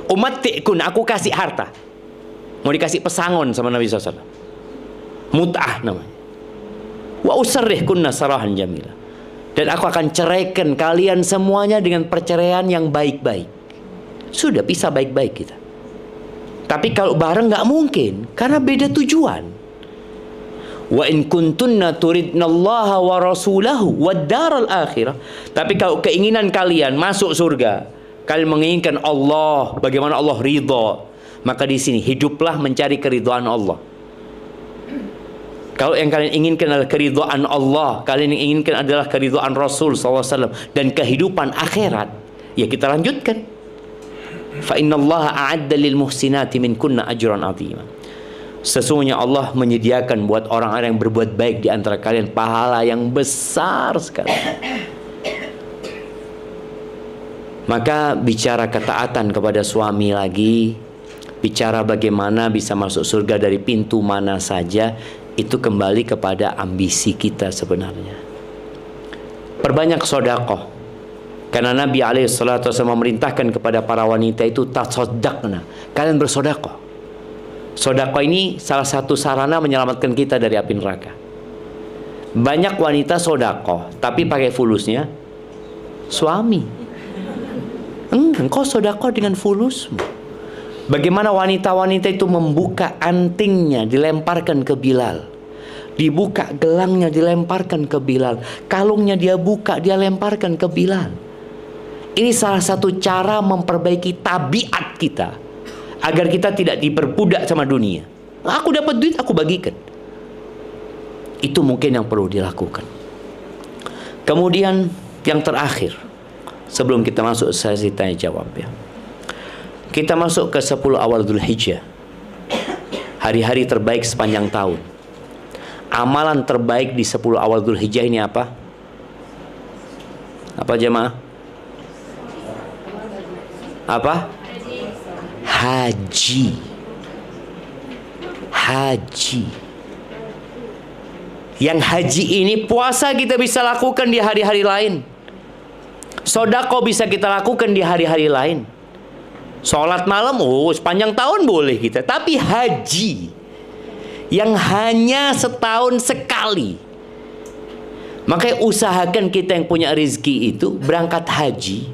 Umatti'kun, aku kasih harta. Mau dikasih pesangon sama Nabi SAW. Mut'ah namanya. Wa usarrihkunna sarahan jamila. Dan aku akan ceraikan kalian semuanya dengan perceraian yang baik-baik. Sudah bisa baik-baik kita. Tapi kalau bareng nggak mungkin, karena beda tujuan. Wa in kuntunna turidnallaha wa rasulahu wad daral akhirah. Tapi kalau keinginan kalian masuk surga, kalian menginginkan Allah, bagaimana Allah ridha, maka di sini hiduplah mencari keridhaan Allah. Kalau yang kalian inginkan adalah keridhaan Allah, kalian yang inginkan adalah keridhaan Rasul SAW dan kehidupan akhirat, ya kita lanjutkan. Fa innallaha a'adda lil muhsinati minkunna ajran 'azima. Sesungguhnya Allah menyediakan buat orang-orang yang berbuat baik di antara kalian pahala yang besar sekali. Maka bicara ketaatan kepada suami lagi, bicara bagaimana bisa masuk surga dari pintu mana saja, itu kembali kepada ambisi kita sebenarnya. Perbanyak sedekah. Karena Nabi SAW memerintahkan kepada para wanita itu tasaddaqna, kalian bersedekah. Sedekah ini salah satu sarana menyelamatkan kita dari api neraka. Banyak wanita sedekah, tapi pakai fulusnya suami. Engkau sedekah dengan fulusmu. Bagaimana wanita-wanita itu membuka antingnya, dilemparkan ke Bilal. Dibuka gelangnya, dilemparkan ke Bilal. Kalungnya dia buka, dia lemparkan ke Bilal. Ini salah satu cara memperbaiki tabiat kita, agar kita tidak diperbudak sama dunia. Aku dapat duit, aku bagikan. Itu mungkin yang perlu dilakukan. Kemudian yang terakhir, sebelum kita masuk sesi tanya jawab ya, kita masuk ke 10 awal Dzulhijjah, hari-hari terbaik sepanjang tahun. Amalan terbaik di 10 awal Dzulhijjah ini apa? Apa jemaah? Apa? Haji. Haji. Yang haji ini puasa kita bisa lakukan di hari-hari lain. Sedekah bisa kita lakukan di hari-hari lain. Sholat malam, sepanjang tahun boleh kita. Tapi haji yang hanya setahun sekali. Makanya usahakan kita yang punya rezeki itu berangkat haji.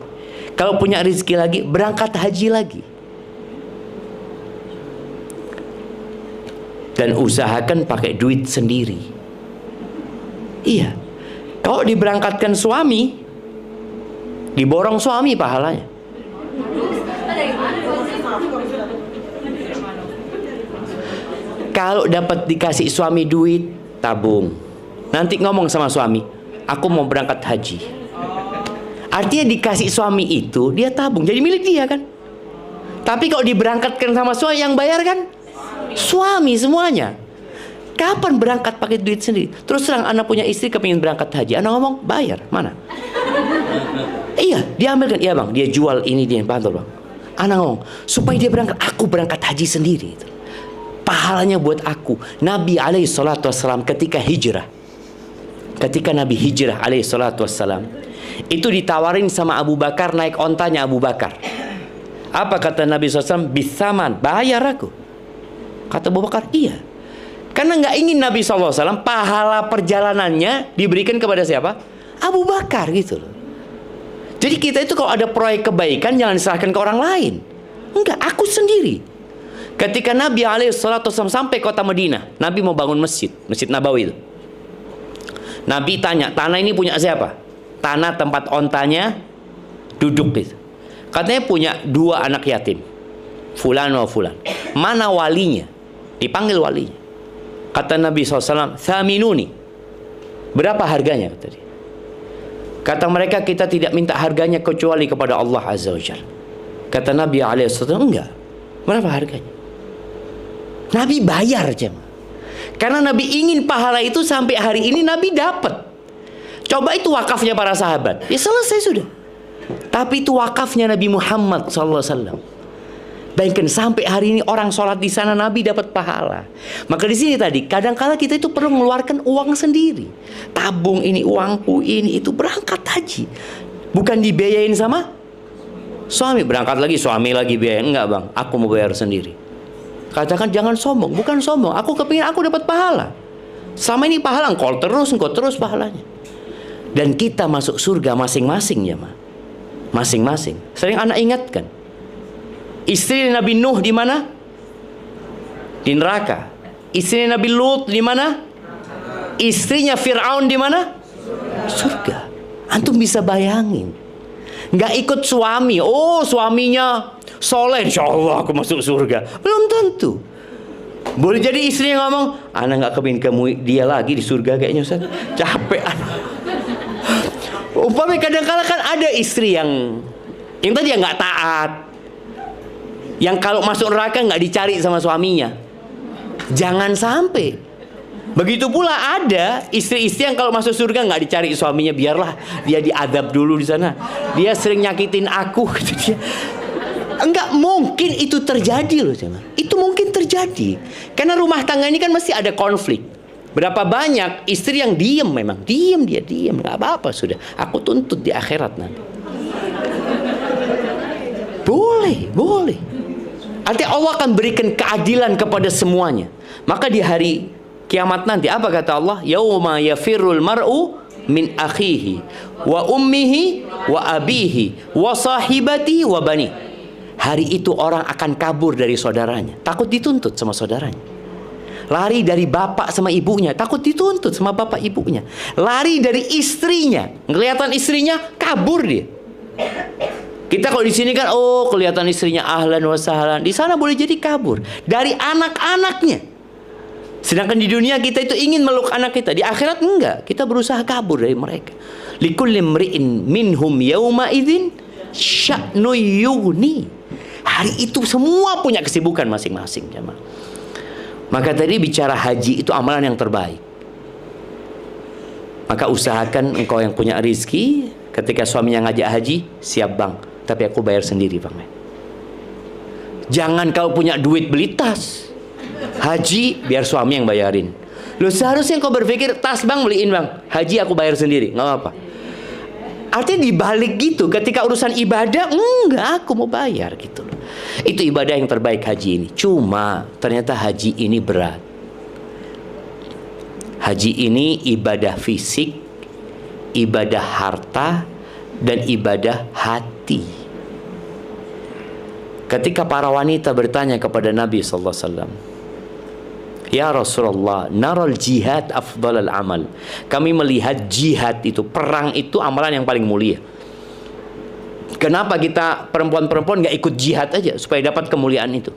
Kalau punya rezeki lagi, berangkat haji lagi. Dan usahakan pakai duit sendiri. Iya. Kalau diberangkatkan suami, diborong suami pahalanya. Kalau dapat dikasih suami duit, tabung. Nanti ngomong sama suami, aku mau berangkat haji. Artinya dikasih suami itu, dia tabung, jadi milik dia kan. Tapi kalau diberangkatkan sama suami, yang bayar kan suami semuanya. Kapan berangkat pakai duit sendiri? Terus terang anak punya istri kepingin berangkat haji, anak ngomong bayar, mana? Iya, dia ambilkan, iya bang, dia jual ini, dia bantu bang. Anak ngomong, supaya dia berangkat, aku berangkat haji sendiri. Pahalanya buat aku. Nabi SAW ketika hijrah, ketika Nabi hijrah SAW, itu ditawarin sama Abu Bakar, naik ontanya Abu Bakar. Apa kata Nabi SAW? Bisaman, bayar aku. Kata Abu Bakar, iya. Karena nggak ingin Nabi SAW pahala perjalanannya diberikan kepada siapa? Abu Bakar gitu loh. Jadi kita itu kalau ada proyek kebaikan jangan diserahkan ke orang lain. Enggak, aku sendiri. Ketika Nabi SAW sampai kota Madinah, Nabi mau bangun masjid, Masjid Nabawi itu. Nabi tanya, tanah ini punya siapa? Tanah tempat ontanya duduk itu. Katanya punya 2 anak yatim, fulan wa fulan. Mana walinya? Dipanggil walinya. Kata Nabi SAW, "Thaminuni." Berapa harganya? Kata dia. Kata mereka, kita tidak minta harganya kecuali kepada Allah Azza wa Jalla. Kata Nabi SAW, enggak. Berapa harganya? Nabi bayar aja. Karena Nabi ingin pahala itu sampai hari ini Nabi dapat. Coba itu wakafnya para sahabat, ya selesai sudah. Tapi itu wakafnya Nabi Muhammad SAW. Bayangkan sampai hari ini orang sholat di sana Nabi dapat pahala. Maka di sini tadi kadang-kala kita itu perlu mengeluarkan uang sendiri. Tabung ini, uangku ini, itu berangkat haji. Bukan dibiayain sama suami. Berangkat lagi, suami lagi biayain. Enggak bang, aku mau bayar sendiri. Katakan jangan sombong. Bukan sombong, aku kepingin aku dapat pahala. Selama ini pahala engkau terus pahalanya. Dan kita masuk surga masing-masing ya ma. Masing-masing. Sering anak ingatkan, istri Nabi Nuh di mana? Di neraka. Istri Nabi Lut di mana? Istrinya Fir'aun di mana? Surga. Antum bisa bayangin. Nggak ikut suami. Oh suaminya soleh, insya Allah aku masuk surga. Belum tentu. Boleh jadi istrinya ngomong, anak nggak kepingin kamu dia lagi di surga kayaknya Ustaz. Capek anak. Umpamanya kadang-kadang kan ada istri yang tadi yang nggak taat, yang kalau masuk neraka nggak dicari sama suaminya. Jangan sampai. Begitu pula ada istri-istri yang kalau masuk surga nggak dicari suaminya, biarlah dia diadab dulu di sana. Dia sering nyakitin aku, gitu dia. Enggak mungkin itu terjadi loh, teman. Itu mungkin terjadi karena rumah tangga ini kan mesti ada konflik. Berapa banyak istri yang diem, memang diem, dia diem, nggak apa-apa, sudah aku tuntut di akhirat nanti. Boleh. Artinya Allah akan berikan keadilan kepada semuanya. Maka di hari kiamat nanti apa kata Allah? Yauma yafirrul mar'u min akhihi wa ummihi wa abihi wa sahibati wa bani. Hari itu orang akan kabur dari saudaranya, takut dituntut sama saudaranya. Lari dari bapak sama ibunya, takut dituntut sama bapak ibunya. Lari dari istrinya, kelihatan istrinya, kabur dia. Kita kalau di sini kan, oh kelihatan istrinya ahlan wa sahlan, di sana boleh jadi kabur dari anak-anaknya. Sedangkan di dunia kita itu ingin meluk anak kita, di akhirat enggak, kita berusaha kabur dari mereka. Likulli imri'in minhum yauma idzin sya'nu yughni. Hari itu semua punya kesibukan masing-masing, jemaah. Maka tadi bicara haji itu amalan yang terbaik. Maka usahakan engkau yang punya rezeki, ketika suaminya ngajak haji, siap bang, tapi aku bayar sendiri bang. Jangan kau punya duit beli tas, haji biar suami yang bayarin. Loh, seharusnya kau berpikir tas bang beliin bang, haji aku bayar sendiri, nggak apa-apa. Artinya dibalik gitu, ketika urusan ibadah, enggak, aku mau bayar gitu. Itu ibadah yang terbaik haji ini. Cuma ternyata haji ini berat. Haji ini ibadah fisik, ibadah harta, dan ibadah hati. Ketika para wanita bertanya kepada Nabi SAW, ya Rasulullah, naral jihad afdalal amal. Kami melihat jihad itu, perang itu amalan yang paling mulia. Kenapa kita perempuan-perempuan gak ikut jihad aja supaya dapat kemuliaan itu?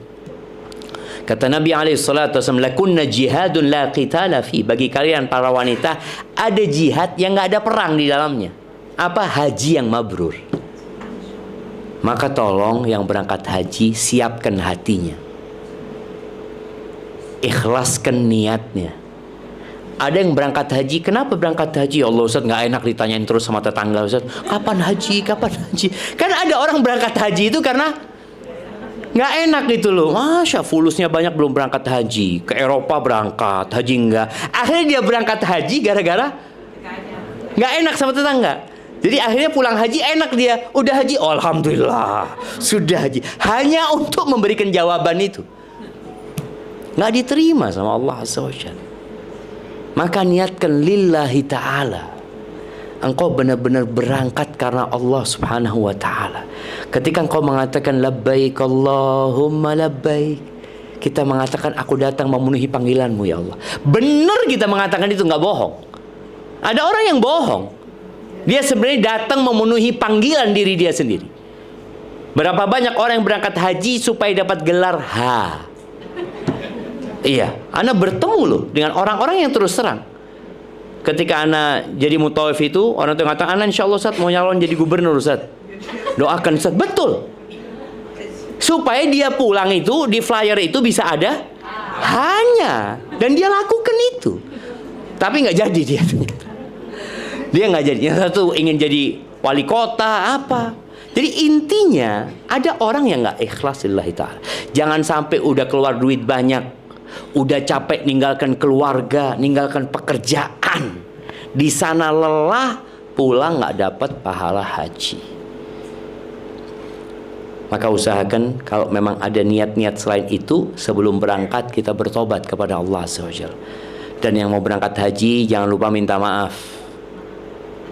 Kata Nabi SAW, lakunna jihadun la qitala fi. Bagi kalian para wanita, ada jihad yang gak ada perang di dalamnya. Apa? Haji yang mabrur. Maka tolong yang berangkat haji, siapkan hatinya, ikhlaskan niatnya. Ada yang berangkat haji, kenapa berangkat haji? Ya Allah Ustaz, gak enak ditanyain terus sama tetangga, Ustaz, kapan haji, kapan haji? Kan ada orang berangkat haji itu karena gak enak gitu loh. Masya, fulusnya banyak belum berangkat haji. Ke Eropa berangkat, haji enggak. Akhirnya dia berangkat haji gara-gara gak enak sama tetangga. Jadi akhirnya pulang haji enak dia. Udah haji, oh, alhamdulillah sudah haji. Hanya untuk memberikan jawaban itu, nggak diterima sama Allah Azza wa Jalla. Maka niatkan lillahi ta'ala. Engkau benar-benar berangkat karena Allah Subhanahu wa ta'ala. Ketika engkau mengatakan labbaik Allahumma labbaik, kita mengatakan aku datang memenuhi panggilanmu ya Allah. Benar kita mengatakan itu, nggak bohong. Ada orang yang bohong. Dia sebenarnya datang memenuhi panggilan diri dia sendiri. Berapa banyak orang yang berangkat haji supaya dapat gelar H. Iya, Ana bertemu loh dengan orang-orang yang terus terang. Ketika Ana jadi mutawif itu, orang itu mengatakan, Ana insya Allah Ustaz mau nyalon jadi gubernur Ustaz. Doakan Ustaz. Betul. Supaya dia pulang itu, di flyer itu bisa ada hanya. Dan dia lakukan itu. Tapi nggak jadi dia. Dia nggak jadi. Yang satu ingin jadi wali kota, apa. Jadi intinya, ada orang yang nggak ikhlas lillahi ta'ala. Jangan sampai udah keluar duit banyak, udah capek ninggalkan keluarga, ninggalkan pekerjaan, di sana lelah, pulang nggak dapat pahala haji. Maka usahakan kalau memang ada niat-niat selain itu, sebelum berangkat kita bertobat kepada Allah SWT. Dan yang mau berangkat haji jangan lupa minta maaf.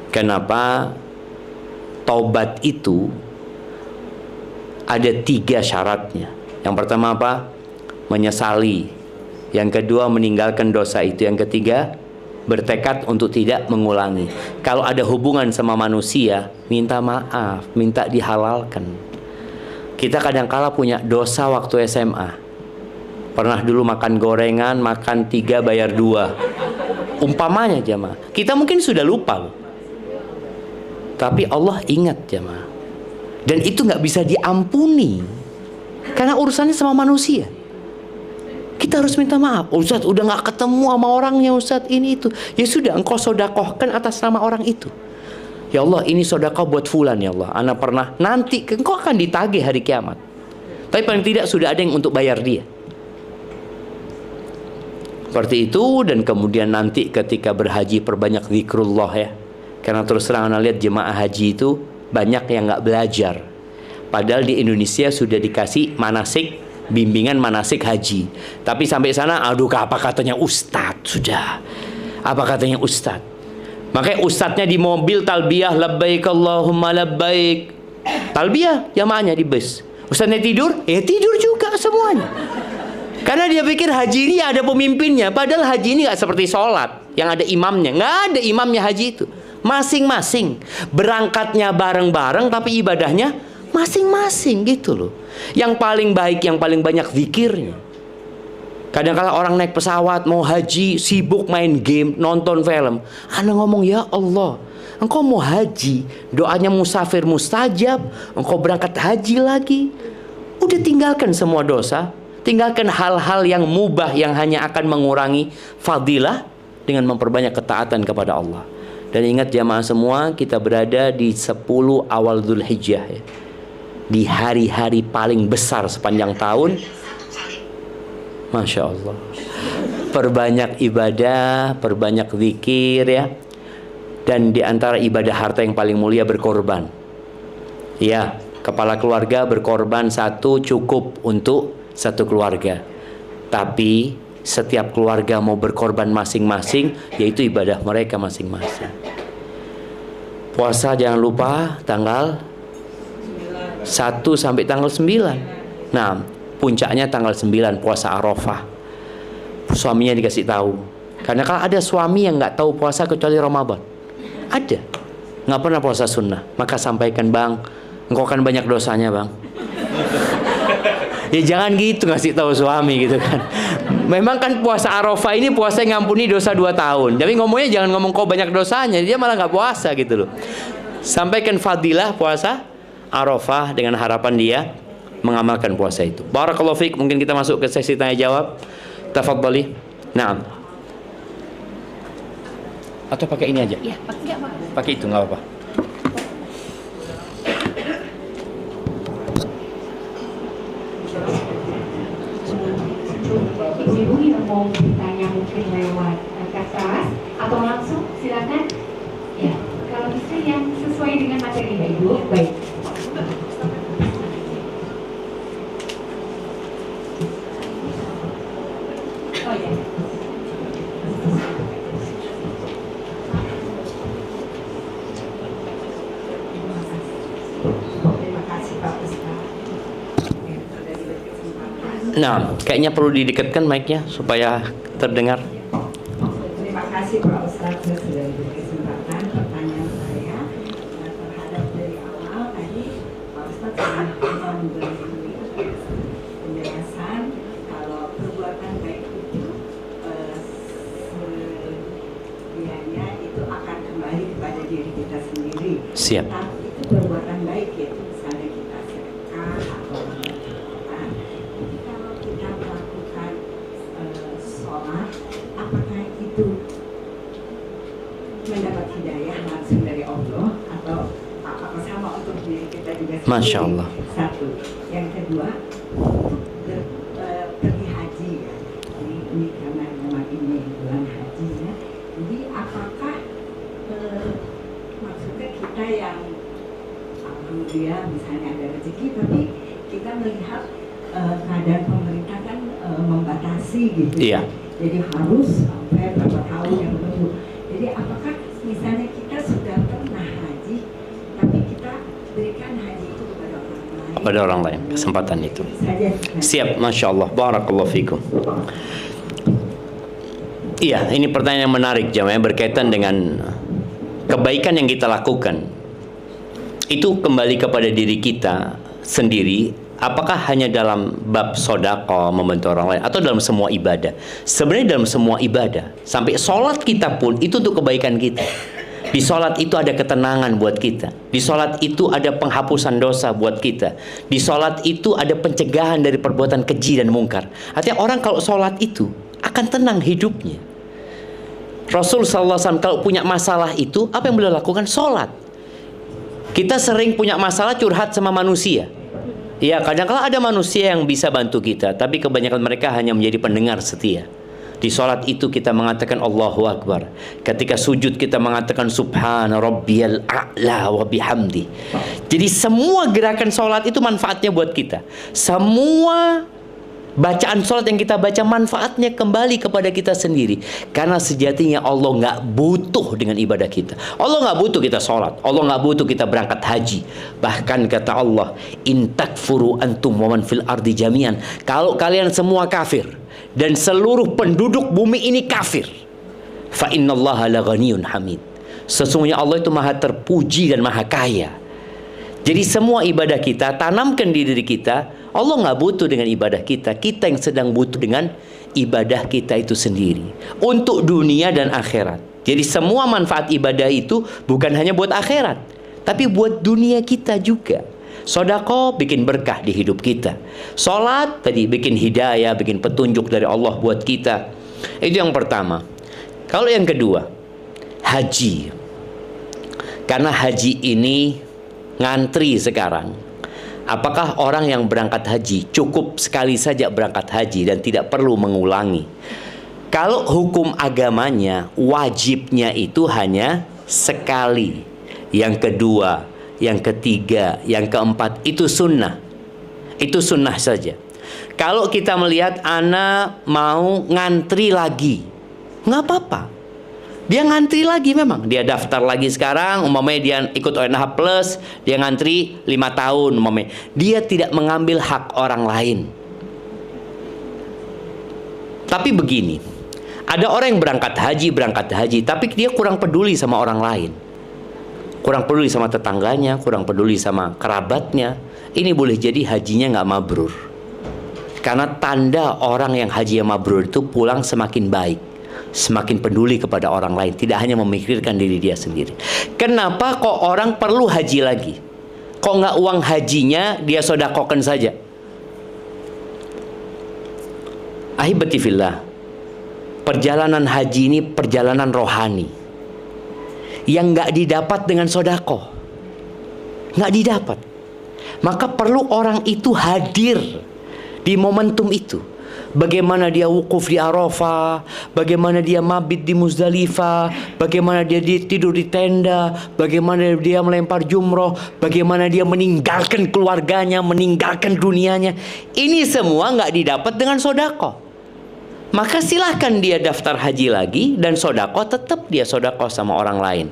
Kenapa? Taubat itu ada 3 syaratnya. Yang pertama apa? Menyesali. Yang kedua meninggalkan dosa itu. Yang ketiga bertekad untuk tidak mengulangi. Kalau ada hubungan sama manusia, minta maaf, minta dihalalkan. Kita kadang-kala punya dosa waktu SMA. Pernah dulu makan gorengan, makan 3 bayar 2. Umpamanya jemaah, kita mungkin sudah lupa loh. Tapi Allah ingat jemaah. Dan itu nggak bisa diampuni. Karena urusannya sama manusia. Kita harus minta maaf. Ustadz udah gak ketemu sama orangnya Ustadz, ini itu. Ya sudah, engkau sodakohkan atas nama orang itu. Ya Allah, ini sodakoh buat fulan ya Allah. Ana pernah, nanti engkau akan ditagih hari kiamat. Tapi paling tidak sudah ada yang untuk bayar dia. Seperti itu. Dan kemudian nanti ketika berhaji perbanyak zikrullah ya. Karena terus terang Ana lihat jemaah haji itu banyak yang gak belajar. Padahal di Indonesia sudah dikasih manasik, bimbingan manasik haji. Tapi sampai sana, aduh apa katanya Ustadz sudah. Apa katanya Ustadz? Makanya Ustadznya di mobil talbiyah labbaik Allahumma labbaik. Talbiyah jamaahnya di bus. Ustadznya tidur, tidur juga semuanya. Karena dia pikir haji ini ada pemimpinnya. Padahal haji ini gak seperti sholat yang ada imamnya. Gak ada imamnya haji itu. Masing-masing. Berangkatnya bareng-bareng tapi ibadahnya masing-masing gitu loh. Yang paling baik, yang paling banyak zikirnya. Kadang-kala orang naik pesawat mau haji, sibuk main game, nonton film. Ana ngomong, ya Allah, engkau mau haji, doanya musafir mustajab, engkau berangkat haji lagi. Udah tinggalkan semua dosa, tinggalkan hal-hal yang mubah yang hanya akan mengurangi fadilah dengan memperbanyak ketaatan kepada Allah. Dan ingat jamaah semua, kita berada di 10 awal Dzulhijjah ya. Di hari-hari paling besar sepanjang tahun. Masya Allah. Perbanyak ibadah, perbanyak zikir ya. Dan di antara ibadah harta yang paling mulia berkorban. Ya, kepala keluarga berkorban satu cukup untuk satu keluarga. Tapi setiap keluarga mau berkorban masing-masing, yaitu ibadah mereka masing-masing. Puasa jangan lupa tanggal 1 sampai tanggal 9. Nah, puncaknya tanggal 9 puasa Arafah. Suaminya dikasih tahu. Karena kalau ada suami yang nggak tahu puasa kecuali Ramadan, ada, nggak pernah puasa sunnah, maka sampaikan, bang, engkau kan banyak dosanya bang. Ya jangan gitu ngasih tahu suami gitu kan. Memang kan puasa Arafah ini puasa yang ngampuni dosa 2 tahun. Tapi ngomongnya jangan ngomong kau banyak dosanya, dia malah nggak puasa gitu loh. Sampaikan fadilah puasa Arafah dengan harapan dia mengamalkan puasa itu. Barakallahu fiik. Mungkin kita masuk ke sesi tanya jawab. Tafadhali. Naam. Atau pakai ini aja? Iya, pakai itu nggak apa-apa. Ibu yang mau ditanya mungkin lewat kertas atau langsung silakan. Ya, kalau bisa yang sesuai dengan materi Ibu. Baik. Oh ya. Terima kasih Pak Ustaz. Nah, kayaknya perlu didekatkan mic-nya supaya terdengar. Terima kasih Pak Ustaz sudah diberi kesempatan. Pertanyaan saya terhadap dari awal tadi Pak Ustaz sudah memberi penjelasan kalau perbuatan baik itu sedianya itu akan kembali kepada diri kita sendiri. Siap. Tapi itu perbuatan baik yaitu misalnya kita sedekah atau sholat, apakah itu mendapat hidayah langsung dari Allah atau apa sama untuk diri kita juga sendiri? Masya Allah. Satu. Yang kedua, pergi haji ya. Ini karena memang ini bulan haji ya. Jadi apakah maksudnya kita yang alhamdulillah misalnya ada rezeki, tapi kita melihat keadaan pemerintah kan membatasi gitu. Iya. Jadi harus sampai berapa tahun yang menunggu. Jadi apakah misalnya kita sudah pernah haji, tapi kita berikan haji itu kepada orang lain? Kepada orang lain, kesempatan itu. Siap, Masya Allah. Barakallahu fikum. Iya, ini pertanyaan yang menarik jamaah, berkaitan dengan kebaikan yang kita lakukan. Itu kembali kepada diri kita sendiri. Apakah hanya dalam bab sodaqah, membantu orang lain, atau dalam semua ibadah? Sebenarnya dalam semua ibadah. Sampai sholat kita pun itu untuk kebaikan kita. Di sholat itu ada ketenangan buat kita. Di sholat itu ada penghapusan dosa buat kita. Di sholat itu ada pencegahan dari perbuatan keji dan mungkar. Artinya orang kalau sholat itu akan tenang hidupnya. Rasul SAW kalau punya masalah itu, apa yang beliau lakukan? Sholat. Kita sering punya masalah curhat sama manusia. Ya, kadang-kala ada manusia yang bisa bantu kita, tapi kebanyakan mereka hanya menjadi pendengar setia. Di sholat itu kita mengatakan Allahu Akbar. Ketika sujud kita mengatakan Subhana Rabbiyal A'la wa bihamdi. Jadi semua gerakan sholat itu manfaatnya buat kita. Semua bacaan sholat yang kita baca manfaatnya kembali kepada kita sendiri. Karena sejatinya Allah nggak butuh dengan ibadah kita. Allah nggak butuh kita sholat. Allah nggak butuh kita berangkat haji. Bahkan kata Allah, in takfuru antum wa man fil ardi jami'an. Kalau kalian semua kafir dan seluruh penduduk bumi ini kafir, fa innallaha laghaniyun hamid. Sesungguhnya Allah itu maha terpuji dan maha kaya. Jadi semua ibadah kita tanamkan di diri kita. Allah nggak butuh dengan ibadah kita. Kita yang sedang butuh dengan ibadah kita itu sendiri untuk dunia dan akhirat. Jadi semua manfaat ibadah itu bukan hanya buat akhirat, tapi buat dunia kita juga. Sedekah bikin berkah di hidup kita. Salat tadi bikin hidayah, bikin petunjuk dari Allah buat kita. Itu yang pertama. Kalau yang kedua, haji. Karena haji ini ngantri sekarang. Apakah orang yang berangkat haji cukup sekali saja berangkat haji dan tidak perlu mengulangi? Kalau hukum agamanya wajibnya itu hanya sekali. Yang kedua, yang ketiga, yang keempat itu sunnah. Itu sunnah saja. Kalau kita melihat anak mau ngantri lagi, nggak apa-apa. Dia ngantri lagi memang. Dia daftar lagi sekarang, umpamanya dia ikut ONH Plus, dia ngantri 5 tahun umpamanya. Dia tidak mengambil hak orang lain. Tapi begini, ada orang yang berangkat haji, tapi dia kurang peduli sama orang lain. Kurang peduli sama tetangganya, kurang peduli sama kerabatnya. Ini boleh jadi hajinya nggak mabrur. Karena tanda orang yang haji yang mabrur itu pulang semakin baik, semakin peduli kepada orang lain, tidak hanya memikirkan diri dia sendiri. Kenapa kok orang perlu haji lagi? Kok nggak uang hajinya dia sodakokan saja? Ahibati fillah, perjalanan haji ini perjalanan rohani yang nggak didapat dengan sodako, nggak didapat. Maka perlu orang itu hadir di momentum itu. Bagaimana dia wukuf di Arafah, bagaimana dia mabit di Muzdalifah, bagaimana dia tidur di tenda, bagaimana dia melempar jumroh, bagaimana dia meninggalkan keluarganya, meninggalkan dunianya. Ini semua nggak didapat dengan sodako. Maka silahkan dia daftar haji lagi dan sodako, tetap dia sodako sama orang lain.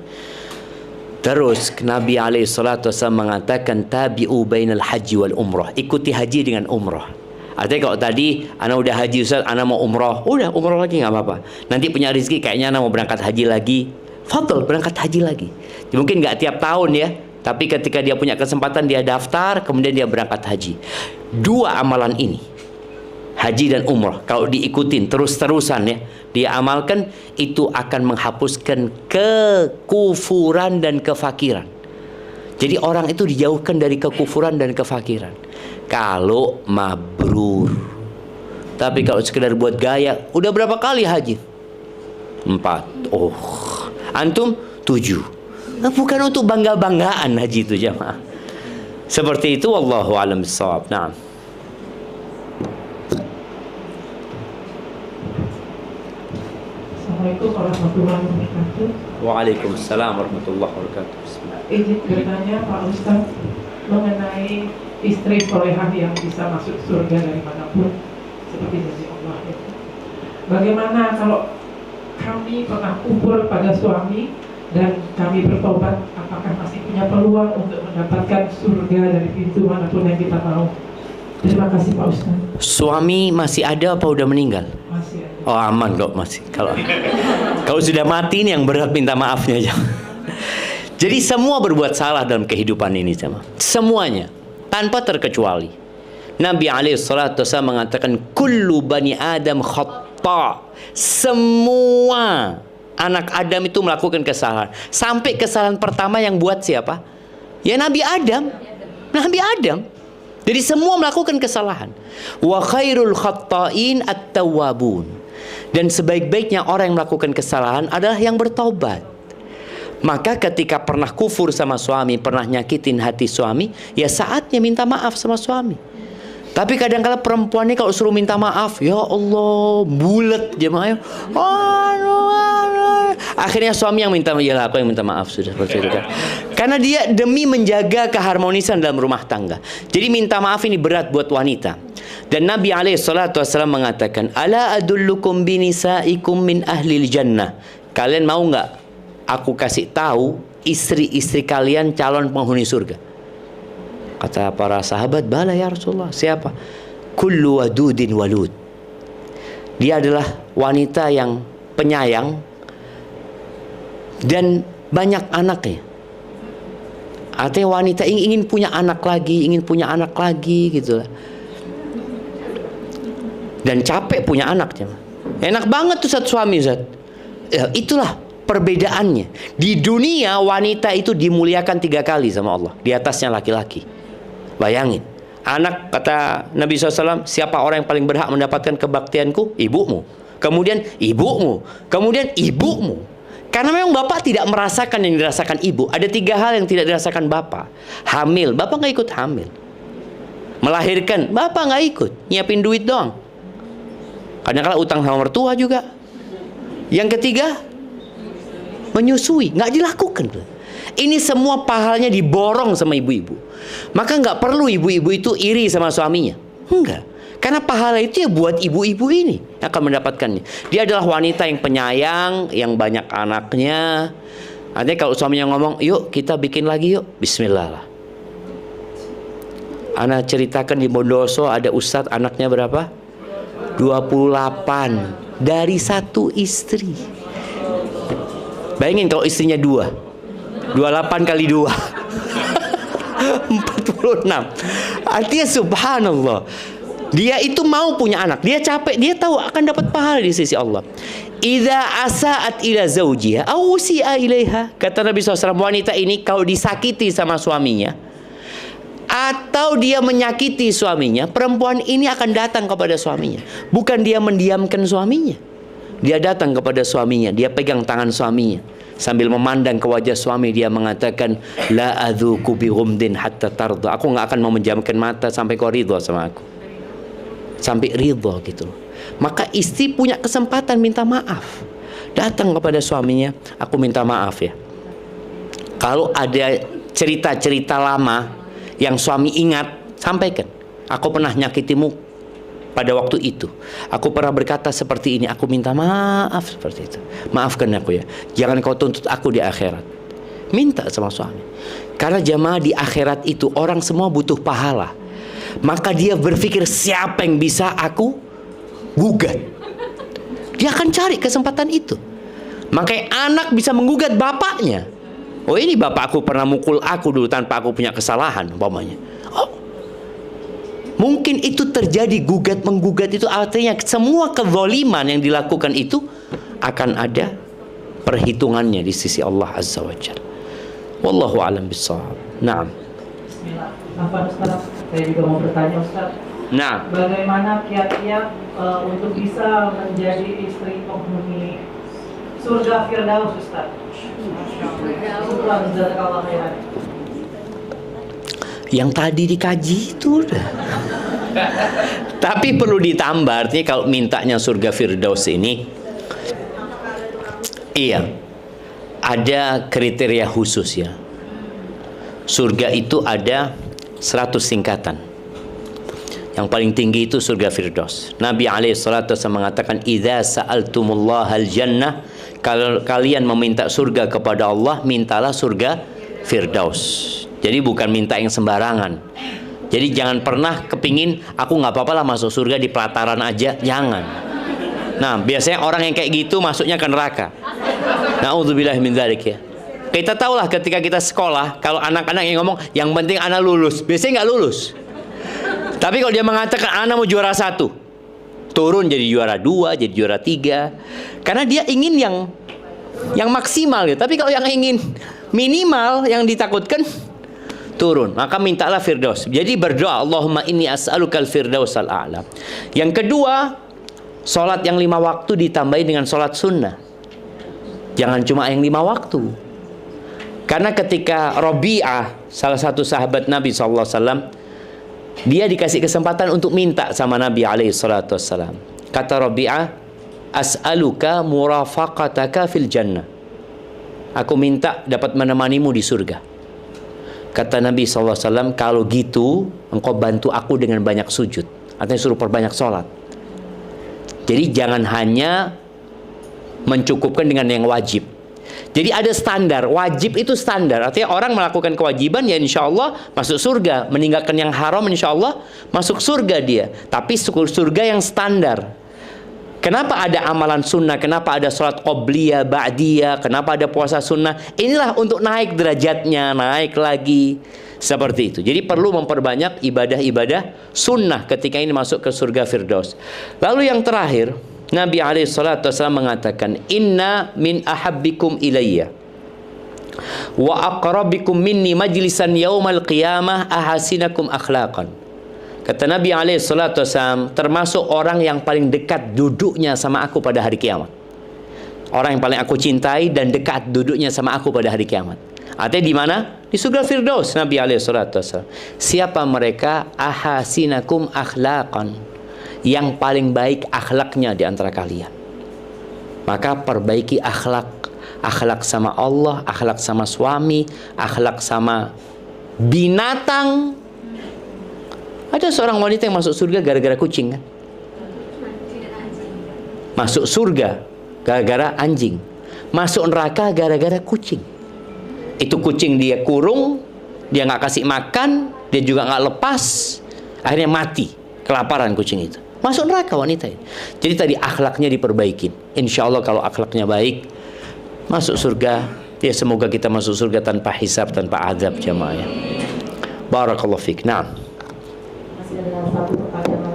Terus Nabi SAW mengatakan tabi'u bainal haji wal umrah. Ikuti haji dengan umrah. Artinya kalau tadi anak udah haji Ustaz, anak mau umrah, udah umrah lagi nggak apa-apa. Nanti punya rezeki kayaknya anak mau berangkat haji lagi, fadl berangkat haji lagi. Mungkin nggak tiap tahun ya, tapi ketika dia punya kesempatan dia daftar, kemudian dia berangkat haji. Dua amalan ini, haji dan umrah, kalau diikutin terus-terusan ya, dia amalkan, itu akan menghapuskan kekufuran dan kefakiran. Jadi orang itu dijauhkan dari kekufuran dan kefakiran kalau mabrur. Tapi kalau sekedar buat gaya, udah berapa kali haji? 4. Oh, antum 7. Nah, bukan untuk bangga-banggaan haji itu jamaah. Seperti itu, wallahu a'lam bishawab. Naam. Assalamualaikum warahmatullahi wabarakatuh. Waalaikumsalam warahmatullahi wabarakatuh. Izin bertanya Pak Ustaz mengenai istri solehah yang bisa masuk surga dari manapun seperti janji Allah ya. Bagaimana kalau kami pernah kufur pada suami dan kami bertobat, apakah masih punya peluang untuk mendapatkan surga dari pintu manapun yang kita mau? Terima kasih Pak Ustaz. Suami masih ada apa udah meninggal? Masih ada. Oh aman kok masih. Kalau sudah mati ini yang berat minta maafnya aja. Jadi semua berbuat salah dalam kehidupan ini sama. Semuanya tanpa terkecuali. Nabi SAW mengatakan kullu bani Adam khata. Semua anak Adam itu melakukan kesalahan. Sampai kesalahan pertama yang buat siapa? Ya Nabi Adam. Nabi Adam. Jadi semua melakukan kesalahan. Wa khairul khatta'in at-tawwabun. Dan sebaik-baiknya orang yang melakukan kesalahan adalah yang bertaubat. Maka ketika pernah kufur sama suami, pernah nyakitin hati suami, ya saatnya minta maaf sama suami. Tapi kadang-kadang perempuan ini kalau suruh minta maaf, ya Allah, bulet jemaah. Akhirnya suami yang minta, ya aku yang minta maaf sudah seperti itu kan. Karena dia demi menjaga keharmonisan dalam rumah tangga. Jadi minta maaf ini berat buat wanita. Dan Nabi SAW mengatakan, ala adullukum binisaikum min ahlil jannah. Kalian mau nggak aku kasih tahu istri-istri kalian calon penghuni surga? Kata para sahabat, bala ya Rasulullah. Siapa? Kullu wadudin walud. Dia adalah wanita yang penyayang dan banyak anaknya. Artinya wanita ingin punya anak lagi, gitu lah. Dan capek punya anaknya. Enak banget tuh satu suami, Ustaz. Ya, itulah perbedaannya. Di dunia wanita itu dimuliakan 3 kali sama Allah, di atasnya laki-laki. Bayangin, anak, kata Nabi SAW, siapa orang yang paling berhak mendapatkan kebaktianku? Ibumu. Kemudian ibumu. Kemudian ibumu. Karena memang bapak tidak merasakan yang dirasakan ibu. Ada 3 hal yang tidak dirasakan bapak. Hamil, bapak nggak ikut hamil. Melahirkan, bapak nggak ikut. Nyiapin duit doang. Kadang-kadang utang sama mertua juga. Yang ketiga, menyusui, nggak dilakukan. Ini semua pahalanya diborong sama ibu-ibu. Maka nggak perlu ibu-ibu itu iri sama suaminya. Enggak. Karena pahala itu ya buat ibu-ibu ini akan mendapatkannya. Dia adalah wanita yang penyayang, yang banyak anaknya. Artinya kalau suaminya ngomong, yuk kita bikin lagi yuk, bismillah lah. Ana ceritakan di Bondoso ada ustadz anaknya berapa? 28 dari 1 istri. Bayangin kalau istrinya 2, 28 kali 2 46. Artinya subhanallah, dia itu mau punya anak. Dia capek, dia tahu akan dapat pahala di sisi Allah. Idza asa'at ila zawjiha aw usi'a ilaiha. Kata Nabi SAW, wanita ini kalau disakiti sama suaminya atau dia menyakiti suaminya, perempuan ini akan datang kepada suaminya. Bukan dia mendiamkan suaminya. Dia datang kepada suaminya, dia pegang tangan suaminya. Sambil memandang ke wajah suami, dia mengatakan, la adzuku bi ghumdin hatta tarda. Aku nggak akan mau menjamkan mata sampai kau ridha sama aku. Sampai ridha gitu. Maka istri punya kesempatan minta maaf. Datang kepada suaminya, aku minta maaf ya. Kalau ada cerita-cerita lama yang suami ingat, sampaikan. Aku pernah nyakitimu pada waktu itu. Aku pernah berkata seperti ini, aku minta maaf seperti itu. Maafkan aku ya. Jangan kau tuntut aku di akhirat. Minta sama suami. Karena jamaah di akhirat itu orang semua butuh pahala. Maka dia berpikir siapa yang bisa aku gugat. Dia akan cari kesempatan itu. Makanya anak bisa menggugat bapaknya. Oh ini bapakku pernah mukul aku dulu tanpa aku punya kesalahan umpamanya. Oh, mungkin itu terjadi gugat-menggugat itu artinya semua kezaliman yang dilakukan itu akan ada perhitungannya di sisi Allah Azza wa Jalla. Wallahu a'lam bishawab. Naam. Bismillah. Apa Ustaz? Saya juga mau bertanya Ustaz. Nah, bagaimana kiat-kiat untuk bisa menjadi istri penghuni surga Firdaus Ustaz? yang tadi dikaji itu udah. Tapi perlu ditambah, artinya kalau mintanya surga Firdaus ini, iya, ada kriteria khusus ya. Surga itu ada 100 tingkatan. Yang paling tinggi itu surga Firdaus. Nabi SAW mengatakan, idza sa'altumullaha al-jannah, kalau kalian meminta surga kepada Allah, mintalah surga Firdaus. Jadi bukan minta yang sembarangan. Jadi jangan pernah kepingin, aku nggak apa-apa lah masuk surga di pelataran aja, jangan. Nah, biasanya orang yang kayak gitu masuknya ke neraka. Na'udzubillah min dzalik ya. Kita tahulah ketika kita sekolah, kalau anak-anak yang ngomong, yang penting anak lulus, biasanya nggak lulus. Tapi kalau dia mengatakan anak mau juara 1, turun jadi juara 2, jadi juara 3, karena dia ingin yang Yang maksimal gitu. Tapi kalau yang ingin minimal, yang ditakutkan turun, maka mintalah firdaus. Jadi berdoa, Allahumma inni as'alukal firdausal a'la. Yang kedua, sholat yang 5 waktu ditambahi dengan sholat sunnah. Jangan cuma yang 5 waktu. Karena ketika Rabi'ah, salah satu sahabat Nabi SAW, dia dikasih kesempatan untuk minta sama Nabi SAW. Kata Rabi'ah, as'aluka murafaqataka fil jannah. Aku minta dapat menemanimu di surga. Kata Nabi SAW, kalau gitu engkau bantu aku dengan banyak sujud. Artinya suruh perbanyak sholat. Jadi jangan hanya mencukupkan dengan yang wajib. Jadi ada standar. Wajib itu standar. Artinya orang melakukan kewajiban, ya insya Allah masuk surga. Meninggalkan yang haram, insya Allah masuk surga dia. Tapi surga yang standar. Kenapa ada amalan sunnah? Kenapa ada sholat qobliyah, ba'diyah? Kenapa ada puasa sunnah? Inilah untuk naik derajatnya, naik lagi. Seperti itu. Jadi perlu memperbanyak ibadah-ibadah sunnah ketika ini masuk ke surga Firdaus. Lalu yang terakhir, Nabi SAW mengatakan, Inna min ahabbikum ilayya wa aqrabikum minni majlisan yaumal qiyamah ahasinakum akhlaqan. Kata Nabi SAW, termasuk orang yang paling dekat duduknya sama aku pada hari kiamat. Orang yang paling aku cintai dan dekat duduknya sama aku pada hari kiamat. Artinya di mana? Di surga Firdaus. Nabi SAW. Siapa mereka? Ahasinakum akhlaqan. Yang paling baik akhlaknya di antara kalian. Maka perbaiki akhlak. Akhlak sama Allah, akhlak sama suami, akhlak sama binatang. Ada seorang wanita yang masuk surga gara-gara kucing kan? Masuk surga gara-gara anjing. Masuk neraka gara-gara kucing. Itu kucing dia kurung, dia nggak kasih makan, dia juga nggak lepas, akhirnya mati kelaparan kucing itu. Masuk neraka wanita ini. Jadi tadi akhlaknya diperbaikin. Insya Allah kalau akhlaknya baik, masuk surga. Ya semoga kita masuk surga tanpa hisab, tanpa azab jamaah ya. Barakallahu fiik. Nah. Masih ada satu pertanyaan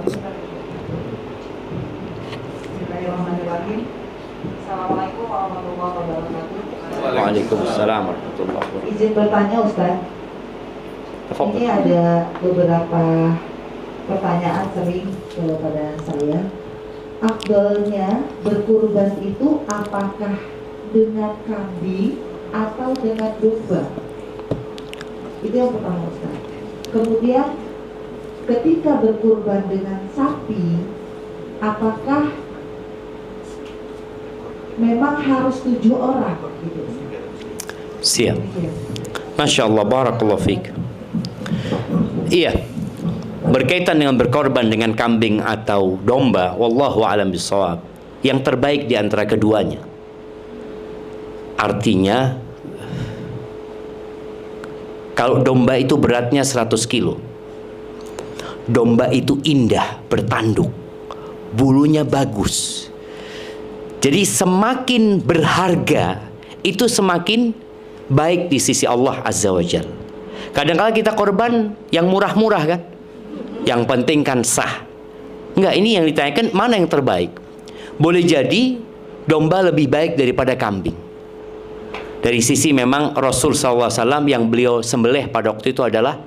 lagi. Assalamualaikum warahmatullahi wabarakatuh. Waalaikumsalam warahmatullahi wabarakatuh. Izin bertanya Ustaz. Ini ada beberapa pertanyaan sering kepada saya. Afdalnya berkurban itu apakah dengan kambing atau dengan domba? Itu yang pertama Ustaz. Kemudian ketika berkurban dengan sapi, apakah memang harus 7 orang gitu? Siap. Masya Allah, barakallahu fiik. Iya. Berkaitan dengan berkorban dengan kambing atau domba, wallahu a'lam bishawab, yang terbaik di antara keduanya. Artinya, kalau domba itu beratnya 100 kilo, domba itu indah, bertanduk, bulunya bagus. Jadi semakin berharga, itu semakin baik di sisi Allah Azza wa Jalla. Kadang-kadang kita korban yang murah-murah kan, yang penting kan sah. Enggak, ini yang ditanyakan mana yang terbaik. Boleh jadi domba lebih baik daripada kambing. Dari sisi memang Rasul SAW yang beliau sembelih pada waktu itu adalah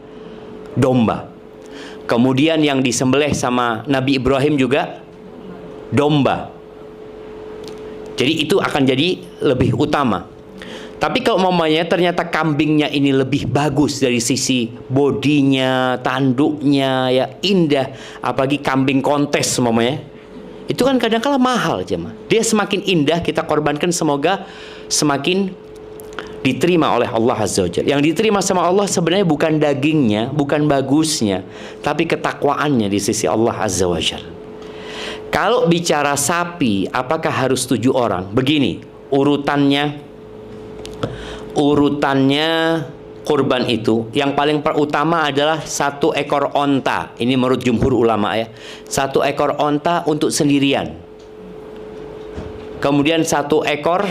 domba. Kemudian yang disembelih sama Nabi Ibrahim juga domba. Jadi itu akan jadi lebih utama. Tapi kalau mamanya ternyata kambingnya ini lebih bagus dari sisi bodinya, tanduknya, ya indah. Apalagi kambing kontes mamanya. Itu kan kadang-kala mahal jemaah. Dia semakin indah kita korbankan, semoga semakin diterima oleh Allah Azza wa Jalla. Yang diterima sama Allah sebenarnya bukan dagingnya, bukan bagusnya, tapi ketakwaannya di sisi Allah Azza wa Jalla. Kalau bicara sapi, apakah harus 7 orang? Begini, urutannya kurban itu yang paling pertama adalah 1 ekor onta. Ini menurut jumhur ulama ya. 1 ekor onta untuk sendirian. Kemudian 1 ekor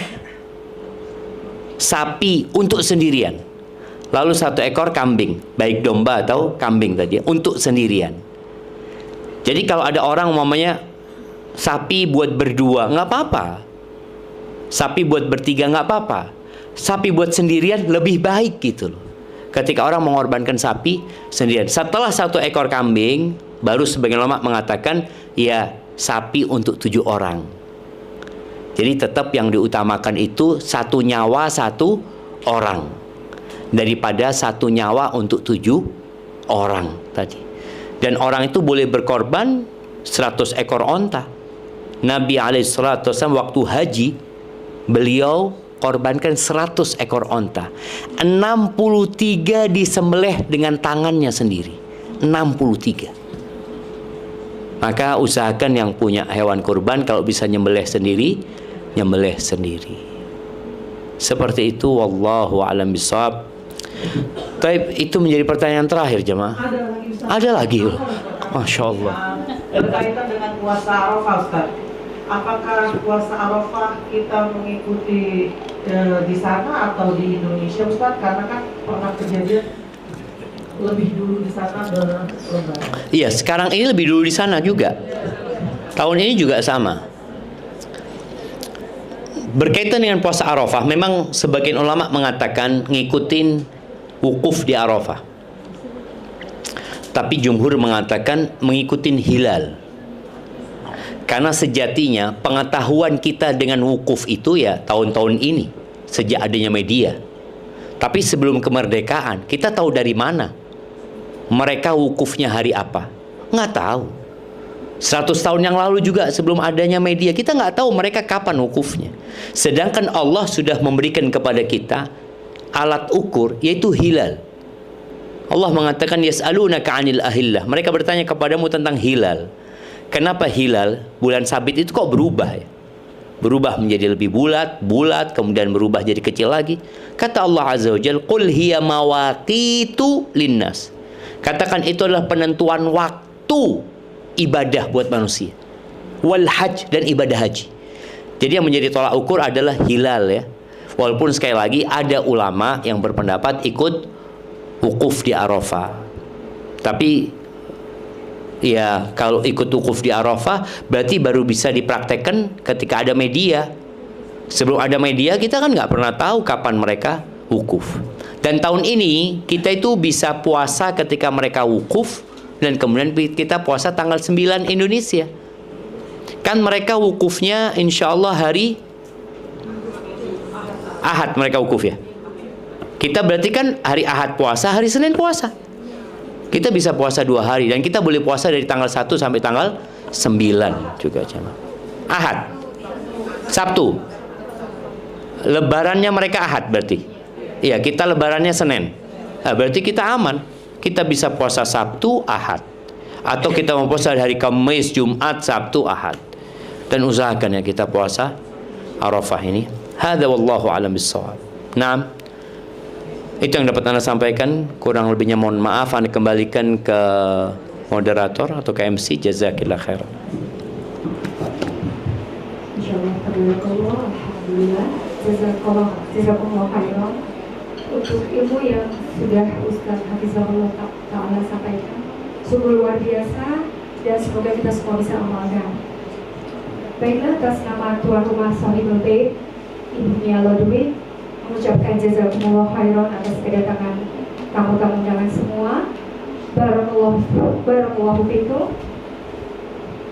sapi untuk sendirian. Lalu 1 ekor kambing, baik domba atau kambing tadi, untuk sendirian. Jadi kalau ada orang umpamanya sapi buat berdua, nggak apa-apa. Sapi buat bertiga nggak apa-apa. Sapi buat sendirian lebih baik gitu loh. Ketika orang mengorbankan sapi sendirian. Setelah 1 ekor kambing, baru sebagian ulama mengatakan, ya sapi untuk 7 orang. Jadi tetap yang diutamakan itu 1 nyawa 1 orang. Daripada 1 nyawa untuk 7 orang tadi. Dan orang itu boleh berkorban 100 ekor onta. Nabi SAW waktu haji, beliau korbankan 100 ekor onta. 63 disembelih dengan tangannya sendiri. 63. Maka usahakan yang punya hewan kurban kalau bisa nyembelih sendiri, nyembelih sendiri. Seperti itu, wallahu a'lam bishawab. Taib, itu menjadi pertanyaan terakhir jemaah. Ada lagi. Masya Allah. Berkaitan dengan puasa Arafah, Ustaz. Apakah puasa Arafah kita mengikuti di sana atau di Indonesia, Ustaz? Karena kan pernah kejadian lebih dulu di sana Lebaran. Iya, sekarang ini lebih dulu di sana juga. Tahun ini juga sama. Berkaitan dengan puasa Arafah, memang sebagian ulama mengatakan ngikutin wukuf di Arafah. Tapi jumhur mengatakan mengikutin hilal. Karena sejatinya pengetahuan kita dengan wukuf itu ya tahun-tahun ini, sejak adanya media. Tapi sebelum kemerdekaan, kita tahu dari mana mereka wukufnya hari apa? Nggak tahu. 100 tahun yang lalu juga sebelum adanya media, kita nggak tahu mereka kapan wukufnya. Sedangkan Allah sudah memberikan kepada kita alat ukur, yaitu hilal. Allah mengatakan, yas'alunaka 'anil ahillah. Mereka bertanya kepadamu tentang hilal. Kenapa hilal, bulan sabit itu kok berubah ya? Berubah menjadi lebih bulat, kemudian berubah jadi kecil lagi. Kata Allah Azza wa Jalla, qul hiya mawaqitu linnas. Katakan itu adalah penentuan waktu ibadah buat manusia. Wal hajj, dan ibadah haji. Jadi yang menjadi tolak ukur adalah hilal ya. Walaupun sekali lagi ada ulama yang berpendapat ikut wukuf di Arafah. Tapi ya kalau ikut wukuf di Arafah berarti baru bisa dipraktekkan ketika ada media. Sebelum ada media kita kan nggak pernah tahu kapan mereka wukuf. Dan tahun ini kita itu bisa puasa ketika mereka wukuf, dan kemudian kita puasa tanggal 9 Indonesia. Kan mereka wukufnya insya Allah hari Ahad, mereka wukuf ya. Kita berarti kan hari Ahad puasa, hari Senin puasa. Kita bisa puasa 2 hari, dan kita boleh puasa dari tanggal 1 sampai tanggal 9 juga jemaah. Ahad, Sabtu. Lebarannya mereka Ahad berarti. Iya, kita lebarannya Senin. Nah, berarti kita aman. Kita bisa puasa Sabtu, Ahad. Atau kita mau puasa hari Kamis, Jumat, Sabtu, Ahad. Dan usahakan ya kita puasa Arafah ini. Hadza wallahu a'lam bissawab. Naam. Itu yang dapat Anda sampaikan, kurang lebihnya mohon maaf. Anda kembalikan ke moderator atau ke MC. Jazakillah khairan. Insyaallah, alhamdulillah, jazakumullah khairan untuk ilmu yang sudah Ustaz Hafizahullah Ta'ala sampaikan. Sungguh luar biasa, dan semoga kita semua bisa amalkan. Baiklah, atas nama tuan rumah Sahibul Bait, Ibu Nia Lodwi, mengucapkan jazakumullah khairan atas kedatangan tamu-tamu undangan semua. Barakallahu fikum.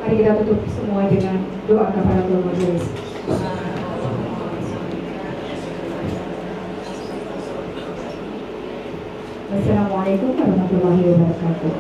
Mari kita tutup semua dengan doa kepada majelis. Wassalamualaikum warahmatullahi wabarakatuh.